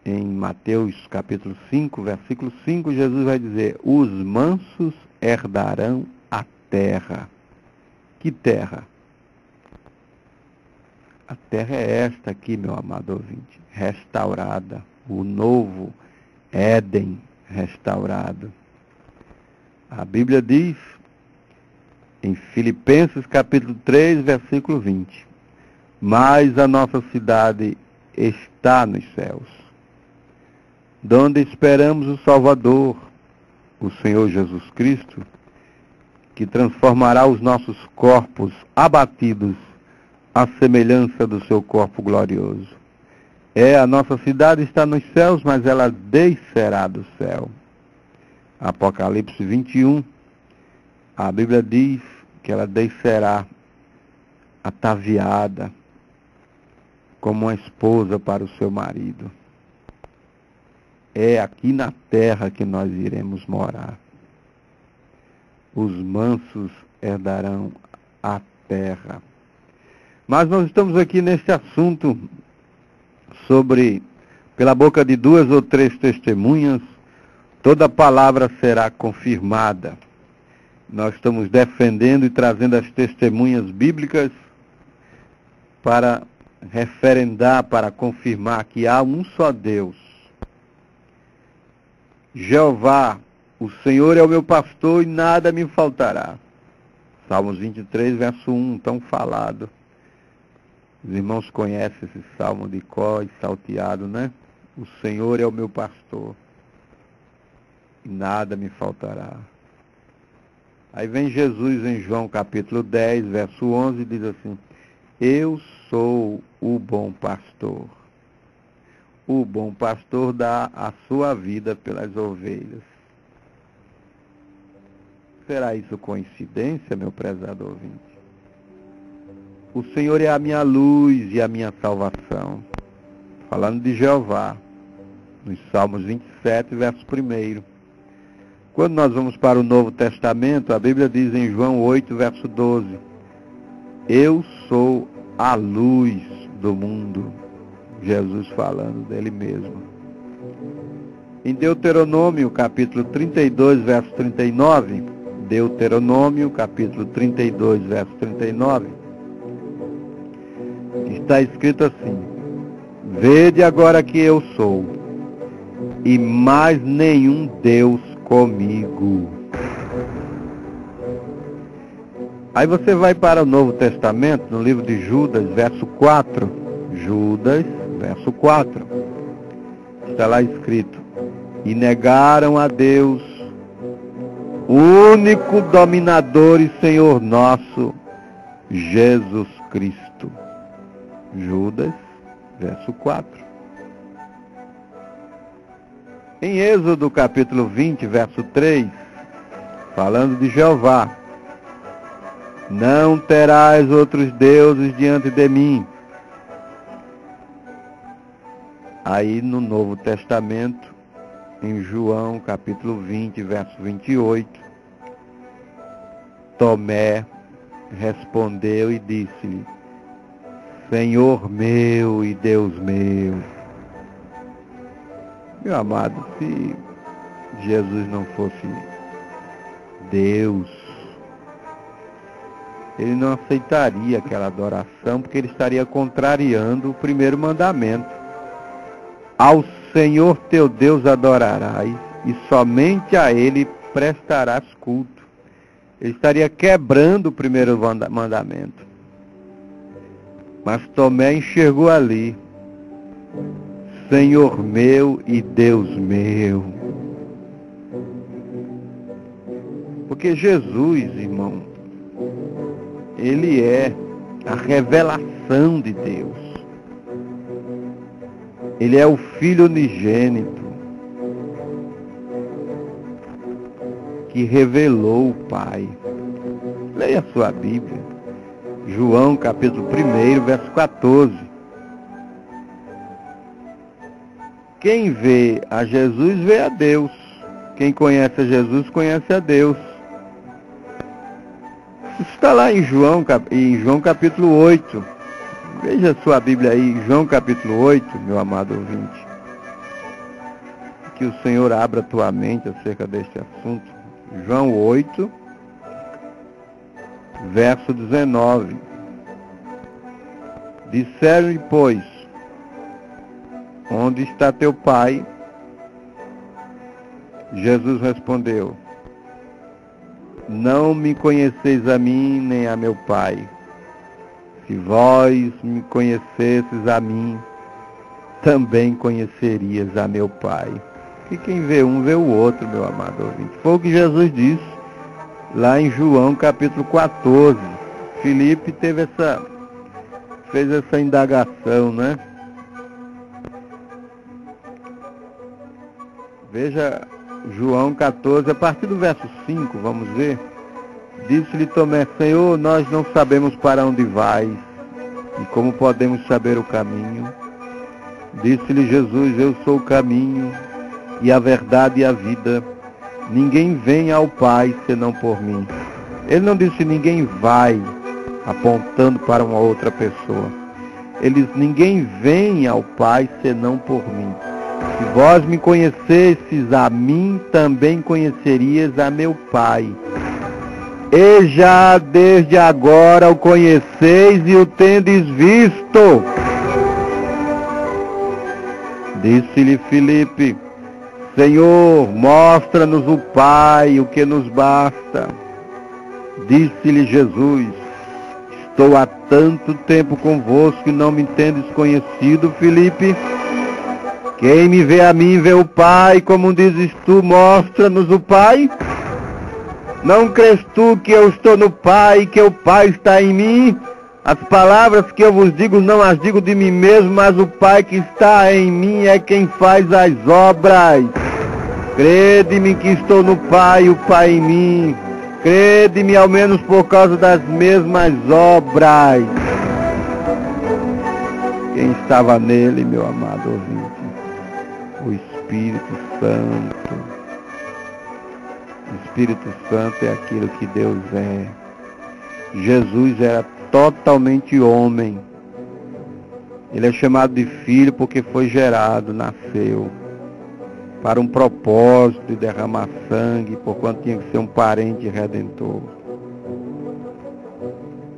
Em Mateus capítulo 5, versículo 5, Jesus vai dizer, os mansos herdarão a terra. Que terra? A terra é esta aqui, meu amado ouvinte, restaurada, o novo Éden restaurado. A Bíblia diz, em Filipenses capítulo 3, versículo 20, mas a nossa cidade está nos céus, donde esperamos o Salvador, o Senhor Jesus Cristo, que transformará os nossos corpos abatidos à semelhança do seu corpo glorioso. A nossa cidade está nos céus, mas ela descerá do céu. Apocalipse 21, a Bíblia diz que ela descerá ataviada como uma esposa para o seu marido. É aqui na terra que nós iremos morar. Os mansos herdarão a terra. Mas nós estamos aqui neste assunto sobre, pela boca de 2 ou 3 testemunhas, toda palavra será confirmada. Nós estamos defendendo e trazendo as testemunhas bíblicas para referendar, para confirmar que há um só Deus. Jeová O Senhor é o meu pastor e nada me faltará. Salmos 23, verso 1, tão falado. Os irmãos conhecem esse salmo de cor e salteado, né? O Senhor é o meu pastor e nada me faltará. Aí vem Jesus em João capítulo 10, verso 11, e diz assim: eu sou o bom pastor. O bom pastor dá a sua vida pelas ovelhas. Será isso coincidência, meu prezado ouvinte? O Senhor é a minha luz e a minha salvação. Falando de Jeová, nos Salmos 27, verso 1. Quando nós vamos para o Novo Testamento, a Bíblia diz em João 8, verso 12: eu sou a luz do mundo. Jesus falando dele mesmo. Em Deuteronômio, capítulo 32, verso 39, Deuteronômio, capítulo 32, verso 39, está escrito assim: vede agora que eu sou, e mais nenhum Deus comigo. Aí você vai para o Novo Testamento, no livro de Judas, verso 4. Judas, verso 4. Está lá escrito: e negaram a Deus, único dominador e Senhor nosso, Jesus Cristo. Judas, verso 4. Em Êxodo capítulo 20, verso 3, falando de Jeová: não terás outros deuses diante de mim. Aí no Novo Testamento, em João capítulo 20, verso 28, Tomé respondeu e disse-lhe: Senhor meu e Deus meu. Meu amado, se Jesus não fosse Deus, ele não aceitaria aquela adoração, porque ele estaria contrariando o primeiro mandamento. Ao Senhor teu Deus adorarás, e somente a Ele prestarás culto. Ele estaria quebrando o primeiro mandamento. Mas Tomé enxergou ali: Senhor meu e Deus meu. Porque Jesus, irmão, Ele é a revelação de Deus. Ele é o Filho unigênito que revelou o Pai. Leia a sua Bíblia. João capítulo 1, verso 14. Quem vê a Jesus, vê a Deus. Quem conhece a Jesus, conhece a Deus. Isso está lá em João capítulo 8. Veja a sua Bíblia aí, João capítulo 8, meu amado ouvinte. Que o Senhor abra a tua mente acerca deste assunto. João 8, verso 19. Disseram-lhe, pois, onde está teu Pai? Jesus respondeu: não me conheceis a mim, nem a meu Pai. Se vós me conhecesses a mim, também conhecerias a meu Pai. Que quem vê um, vê o outro, meu amado ouvinte. Foi o que Jesus disse lá em João capítulo 14. Filipe fez essa indagação, né? Veja João 14, a partir do verso 5, vamos ver. Disse-lhe Tomé: Senhor, nós não sabemos para onde vais, e como podemos saber o caminho? Disse-lhe Jesus: eu sou o caminho, e a verdade e a vida. Ninguém vem ao Pai senão por mim. Ele não disse ninguém vai, apontando para uma outra pessoa. Ele diz: ninguém vem ao Pai senão por mim. Se vós me conhecesses a mim, também conhecerias a meu Pai. E já desde agora o conheceis e o tendes visto. Disse-lhe Filipe: Senhor, mostra-nos o Pai, o que nos basta. Disse-lhe Jesus: estou há tanto tempo convosco e não me tendes conhecido, Filipe? Quem me vê a mim vê o Pai, como dizes tu, mostra-nos o Pai? Não crês tu que eu estou no Pai, que o Pai está em mim? As palavras que eu vos digo, não as digo de mim mesmo, mas o Pai que está em mim é quem faz as obras. Crede-me que estou no Pai, o Pai em mim. Crede-me ao menos por causa das mesmas obras. Quem estava nele, meu amado ouvinte? O Espírito Santo. O Espírito Santo é aquilo que Deus é. Jesus era totalmente homem. Ele é chamado de filho porque foi gerado, nasceu para um propósito de derramar sangue, porquanto tinha que ser um parente redentor.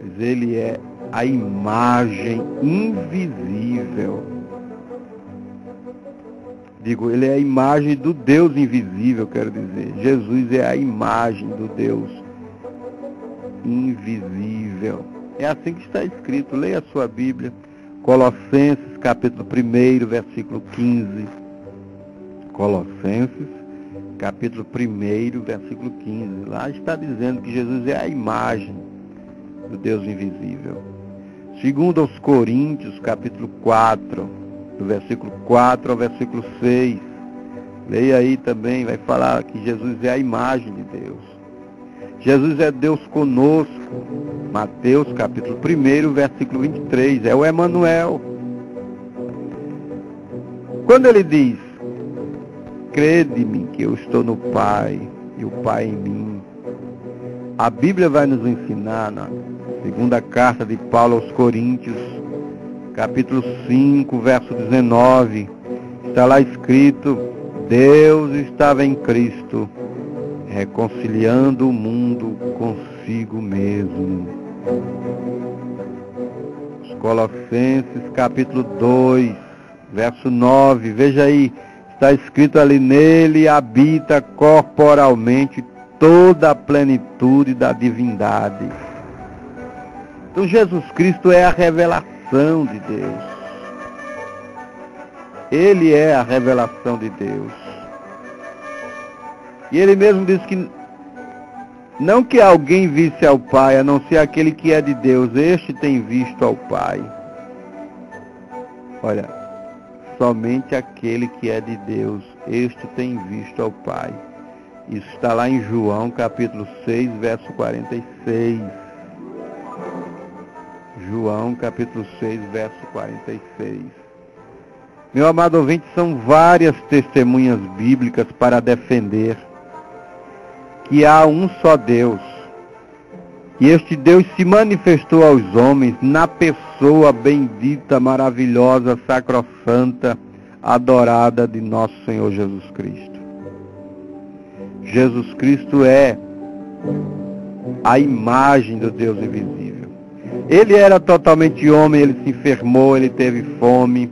Mas ele é a imagem invisível. Digo, ele é a imagem do Deus invisível, quero dizer. Jesus é a imagem do Deus invisível. É assim que está escrito. Leia a sua Bíblia. Colossenses, capítulo 1, versículo 15. Colossenses, capítulo 1, versículo 15. Lá está dizendo que Jesus é a imagem do Deus invisível. Segundo aos Coríntios, capítulo 4, do versículo 4 ao versículo 6. Leia aí também, vai falar que Jesus é a imagem de Deus. Jesus é Deus conosco. Mateus, capítulo 1, versículo 23. É o Emanuel. Quando ele diz: crede-me que eu estou no Pai e o Pai em mim. A Bíblia vai nos ensinar na segunda carta de Paulo aos Coríntios, capítulo 5, verso 19. Está lá escrito: Deus estava em Cristo, reconciliando o mundo consigo mesmo. Os Colossenses, capítulo 2, verso 9. Veja aí. Está escrito ali: nele habita corporalmente toda a plenitude da divindade. Então Jesus Cristo é a revelação de Deus. Ele é a revelação de Deus. E ele mesmo disse que não que alguém visse ao Pai, a não ser aquele que é de Deus, este tem visto ao Pai. Olha, somente aquele que é de Deus, este tem visto ao Pai. Isso está lá em João, capítulo 6, verso 46. João, capítulo 6, verso 46. Meu amado ouvinte, são várias testemunhas bíblicas para defender que há um só Deus. E este Deus se manifestou aos homens na pessoa bendita, maravilhosa, sacrossanta, adorada de nosso Senhor Jesus Cristo. Jesus Cristo é a imagem do Deus invisível. Ele era totalmente homem, ele se enfermou, ele teve fome.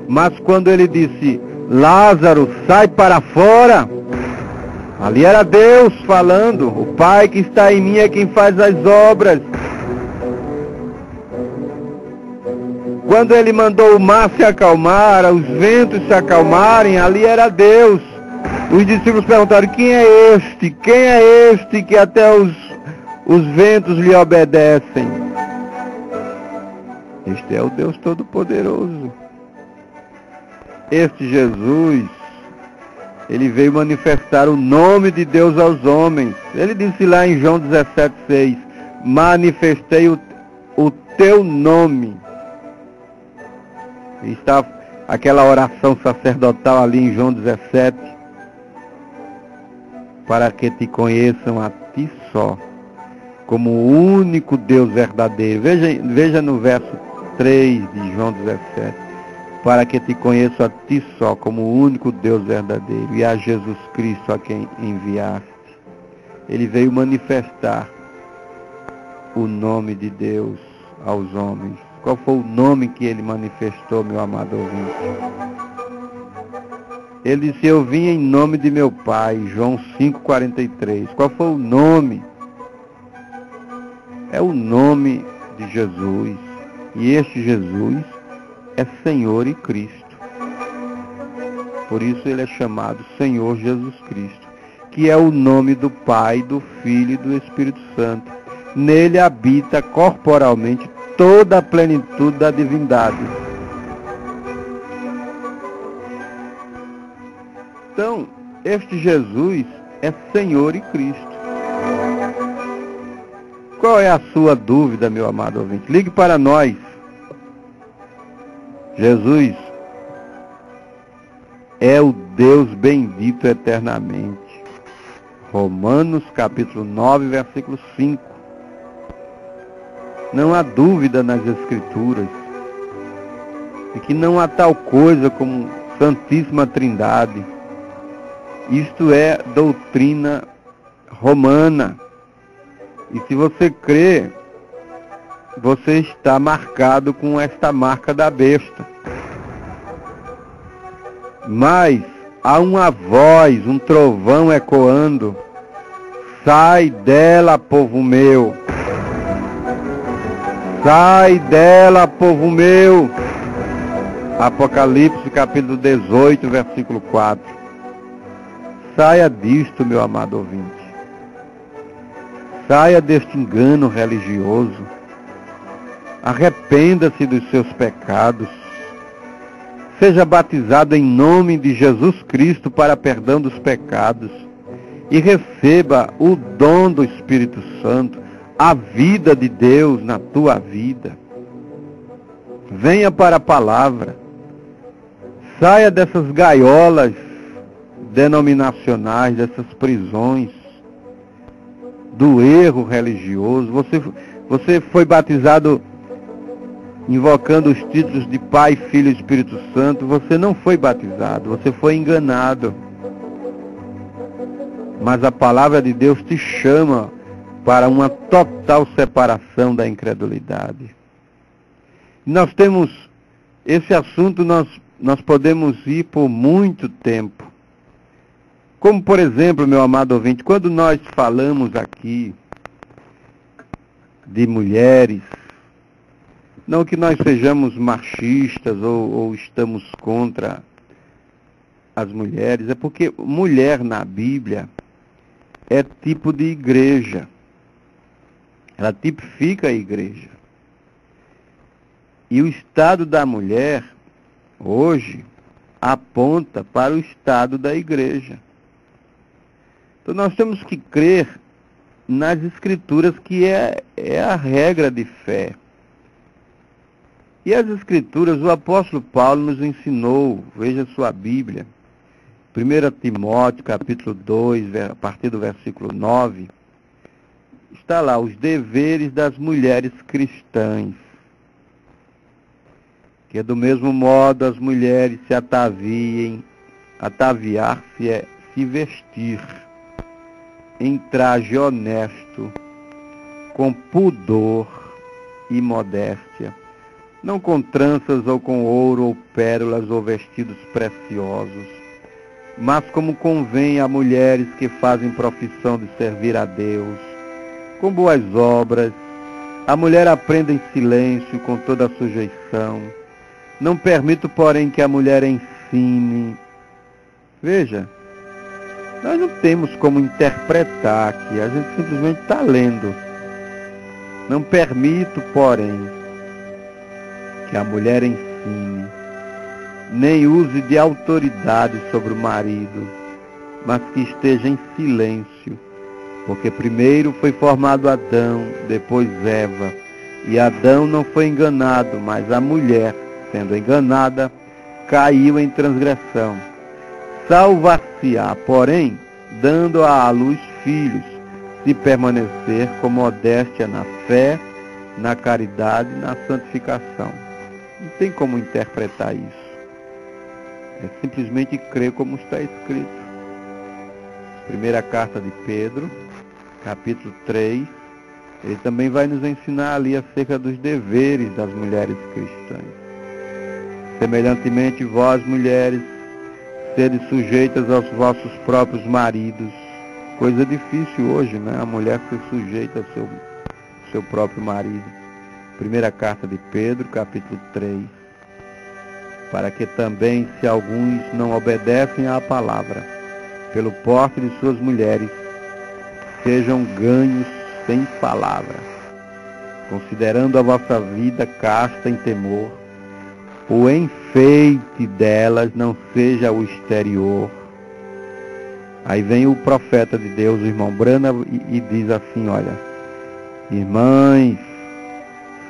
Mas quando ele disse: Lázaro, sai para fora, ali era Deus falando. O Pai que está em mim é quem faz as obras. Quando ele mandou o mar se acalmar, os ventos se acalmarem, ali era Deus. Os discípulos perguntaram: quem é este? Quem é este que até os ventos lhe obedecem? Este é o Deus Todo-Poderoso. Este Jesus, ele veio manifestar o nome de Deus aos homens. Ele disse lá em João 17,6: manifestei o teu nome. E está aquela oração sacerdotal ali em João 17: para que te conheçam a ti só, como o único Deus verdadeiro. Veja no verso 3 de João 17: para que te conheçam a ti só, como o único Deus verdadeiro, e a Jesus Cristo a quem enviaste. Ele veio manifestar o nome de Deus aos homens. Qual foi o nome que ele manifestou, meu amado ouvinte? Ele disse, eu vim em nome de meu Pai, João 5,43. Qual foi o nome? É o nome de Jesus. E este Jesus é Senhor e Cristo. Por isso ele é chamado Senhor Jesus Cristo, que é o nome do Pai, do Filho e do Espírito Santo. Nele habita corporalmente toda a plenitude da divindade. Então, este Jesus é Senhor e Cristo. Qual é a sua dúvida, meu amado ouvinte? Ligue para nós. Jesus é o Deus bendito eternamente. Romanos capítulo 9, versículo 5. Não há dúvida nas Escrituras de que não há tal coisa como Santíssima Trindade. Isto é doutrina romana. E se você crê, você está marcado com esta marca da besta. Mas há uma voz, um trovão ecoando: sai dela, povo meu. Sai dela, povo meu. Apocalipse capítulo 18, versículo 4. Saia disto, meu amado ouvinte. Saia deste engano religioso. Arrependa-se dos seus pecados. Seja batizado em nome de Jesus Cristo para perdão dos pecados. E receba o dom do Espírito Santo, a vida de Deus na tua vida. Venha para a palavra. Saia dessas gaiolas denominacionais, dessas prisões, do erro religioso. Você foi batizado invocando os títulos de Pai, Filho e Espírito Santo. Você não foi batizado, você foi enganado. Mas a palavra de Deus te chama para uma total separação da incredulidade. Nós temos esse assunto, nós podemos ir por muito tempo. Como, por exemplo, meu amado ouvinte, quando nós falamos aqui de mulheres, não que nós sejamos machistas ou estamos contra as mulheres, é porque mulher na Bíblia é tipo de igreja. Ela tipifica a igreja. E o estado da mulher, hoje, aponta para o estado da igreja. Então nós temos que crer nas Escrituras, que é a regra de fé. E as Escrituras, o apóstolo Paulo nos ensinou, veja sua Bíblia, 1 Timóteo capítulo 2, a partir do versículo 9, está lá, os deveres das mulheres cristãs. Que é do mesmo modo as mulheres se ataviem, ataviar-se é se vestir em traje honesto, com pudor e modéstia, não com tranças ou com ouro ou pérolas ou vestidos preciosos, mas como convém a mulheres que fazem profissão de servir a Deus, com boas obras. A mulher aprenda em silêncio, com toda a sujeição. Não permito, porém, que a mulher ensine. Veja, nós não temos como interpretar aqui, a gente simplesmente está lendo. Não permito, porém, que a mulher ensine, nem use de autoridade sobre o marido, mas que esteja em silêncio, porque primeiro foi formado Adão, depois Eva, e Adão não foi enganado, mas a mulher, sendo enganada, caiu em transgressão. Salvar-se-á, porém, dando à luz filhos, se permanecer com modéstia na fé, na caridade e na santificação. Não tem como interpretar isso. É simplesmente crer como está escrito. Primeira carta de Pedro, capítulo 3, ele também vai nos ensinar ali acerca dos deveres das mulheres cristãs. Semelhantemente, vós, mulheres, sede sujeitas aos vossos próprios maridos. Coisa difícil hoje, né? A mulher ser sujeita ao seu próprio marido. Primeira carta de Pedro, capítulo 3. Para que também, se alguns não obedecem à palavra, pelo porte de suas mulheres, sejam ganhos sem palavra, considerando a vossa vida casta em temor, o enfeite delas não seja o exterior. Aí vem o profeta de Deus, o irmão Brana, e diz assim, olha, irmãs,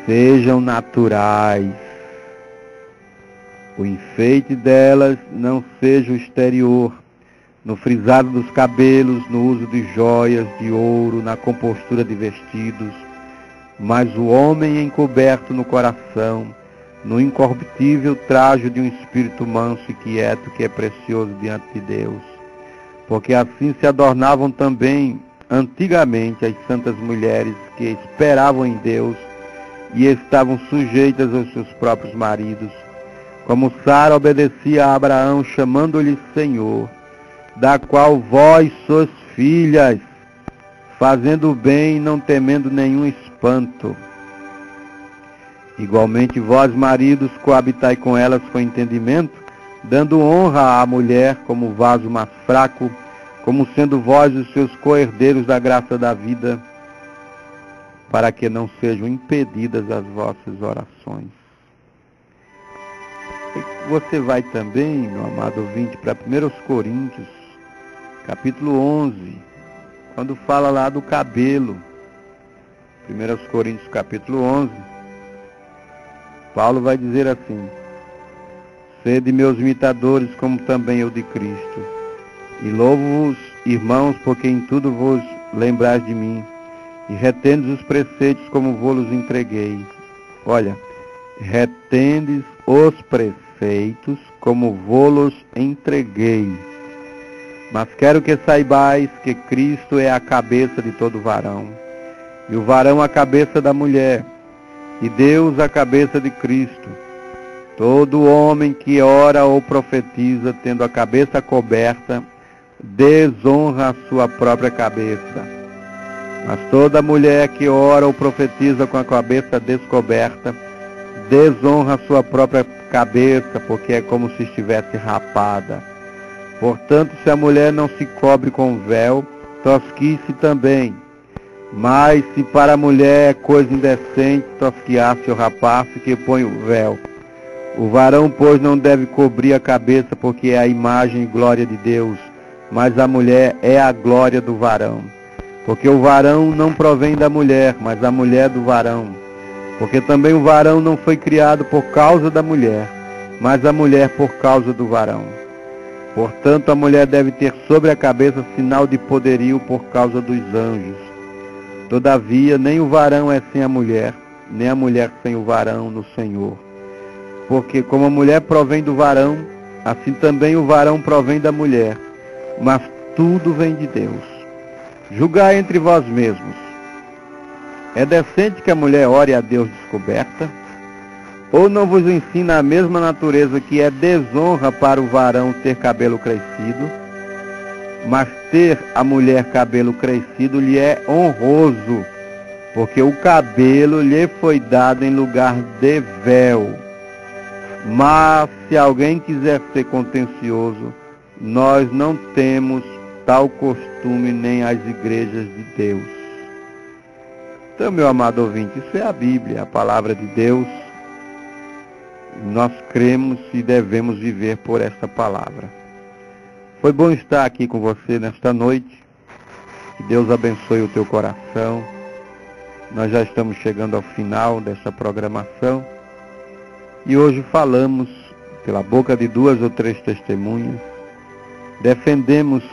sejam naturais, o enfeite delas não seja o exterior, no frisado dos cabelos, no uso de joias, de ouro, na compostura de vestidos, mas o homem encoberto no coração, no incorruptível trajo de um espírito manso e quieto, que é precioso diante de Deus. Porque assim se adornavam também antigamente as santas mulheres que esperavam em Deus e estavam sujeitas aos seus próprios maridos, como Sara obedecia a Abraão, chamando-lhe Senhor, da qual vós sois filhas, fazendo o bem e não temendo nenhum espanto. Igualmente vós, maridos, coabitai com elas com entendimento, dando honra à mulher como vaso mais fraco, como sendo vós os seus co-herdeiros da graça da vida, para que não sejam impedidas as vossas orações. E você vai também, meu amado ouvinte, para 1 Coríntios, capítulo 11, quando fala lá do cabelo. 1 Coríntios, capítulo 11, Paulo vai dizer assim: sede meus imitadores, como também eu de Cristo. E louvo-vos, irmãos, porque em tudo vos lembrais de mim, e retendes os preceitos como vos entreguei. Olha, retendes os preceitos como vos entreguei. Mas quero que saibais que Cristo é a cabeça de todo varão, e o varão a cabeça da mulher, e Deus a cabeça de Cristo. Todo homem que ora ou profetiza, tendo a cabeça coberta, desonra a sua própria cabeça. Mas toda mulher que ora ou profetiza com a cabeça descoberta, desonra a sua própria cabeça, porque é como se estivesse rapada. Portanto, se a mulher não se cobre com véu, tosquice também. Mas se para a mulher é coisa indecente tosquiar-se ou rapar-se, que põe o véu. O varão, pois, não deve cobrir a cabeça, porque é a imagem e glória de Deus, mas a mulher é a glória do varão. Porque o varão não provém da mulher, mas a mulher do varão. Porque também o varão não foi criado por causa da mulher, mas a mulher por causa do varão. Portanto, a mulher deve ter sobre a cabeça sinal de poderio por causa dos anjos. Todavia, nem o varão é sem a mulher, nem a mulher sem o varão no Senhor. Porque como a mulher provém do varão, assim também o varão provém da mulher. Mas tudo vem de Deus. Julgai entre vós mesmos. É decente que a mulher ore a Deus descoberta? Ou não vos ensina a mesma natureza que é desonra para o varão ter cabelo crescido? Mas ter a mulher cabelo crescido lhe é honroso, porque o cabelo lhe foi dado em lugar de véu. Mas se alguém quiser ser contencioso, nós não temos tal costume nem as igrejas de Deus. Então, meu amado ouvinte, isso é a Bíblia, a palavra de Deus. Nós cremos e devemos viver por esta palavra. Foi bom estar aqui com você nesta noite. Que Deus abençoe o teu coração. Nós já estamos chegando ao final desta programação. E hoje falamos, pela boca de 2 ou 3 testemunhas, defendemos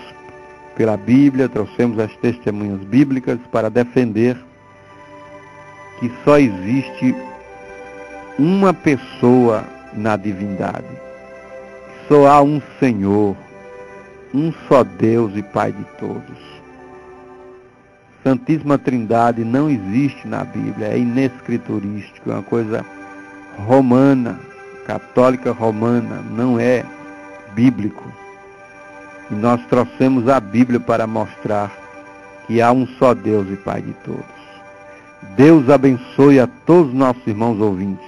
pela Bíblia, trouxemos as testemunhas bíblicas para defender que só existe uma pessoa na divindade. Só há um Senhor, um só Deus e Pai de todos. Santíssima Trindade não existe na Bíblia, é inescriturístico, é uma coisa romana, católica romana, não é bíblico. E nós trouxemos a Bíblia para mostrar que há um só Deus e Pai de todos. Deus abençoe a todos os nossos irmãos ouvintes.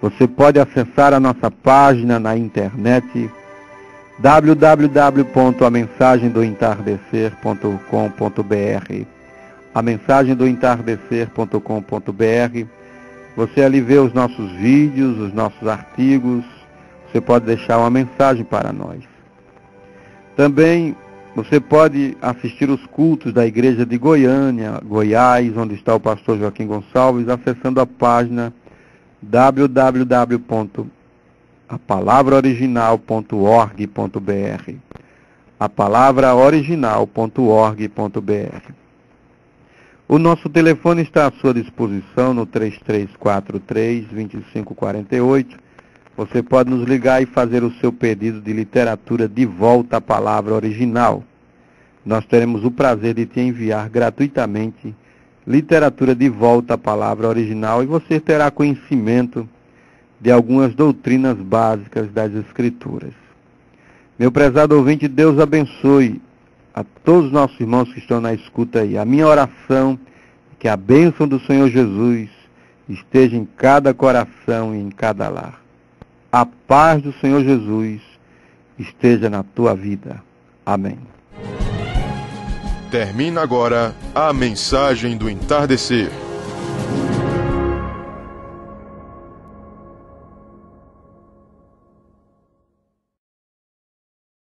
Você pode acessar a nossa página na internet www.amensagemdoentardecer.com.br, amensagemdoentardecer.com.br. Você ali vê os nossos vídeos, os nossos artigos. Você pode deixar uma mensagem para nós. Também você pode assistir os cultos da Igreja de Goiânia, Goiás, onde está o pastor Joaquim Gonçalves, acessando a página www.apalavraoriginal.org.br, apalavraoriginal.org.br. O nosso telefone está à sua disposição no 3343-2548. Você pode nos ligar e fazer o seu pedido de literatura De Volta à Palavra Original. Nós teremos o prazer de te enviar gratuitamente literatura De Volta à Palavra Original e você terá conhecimento de algumas doutrinas básicas das Escrituras. Meu prezado ouvinte, Deus abençoe a todos os nossos irmãos que estão na escuta aí. A minha oração é que a bênção do Senhor Jesus esteja em cada coração e em cada lar. A paz do Senhor Jesus esteja na tua vida. Amém. Termina agora a mensagem do entardecer.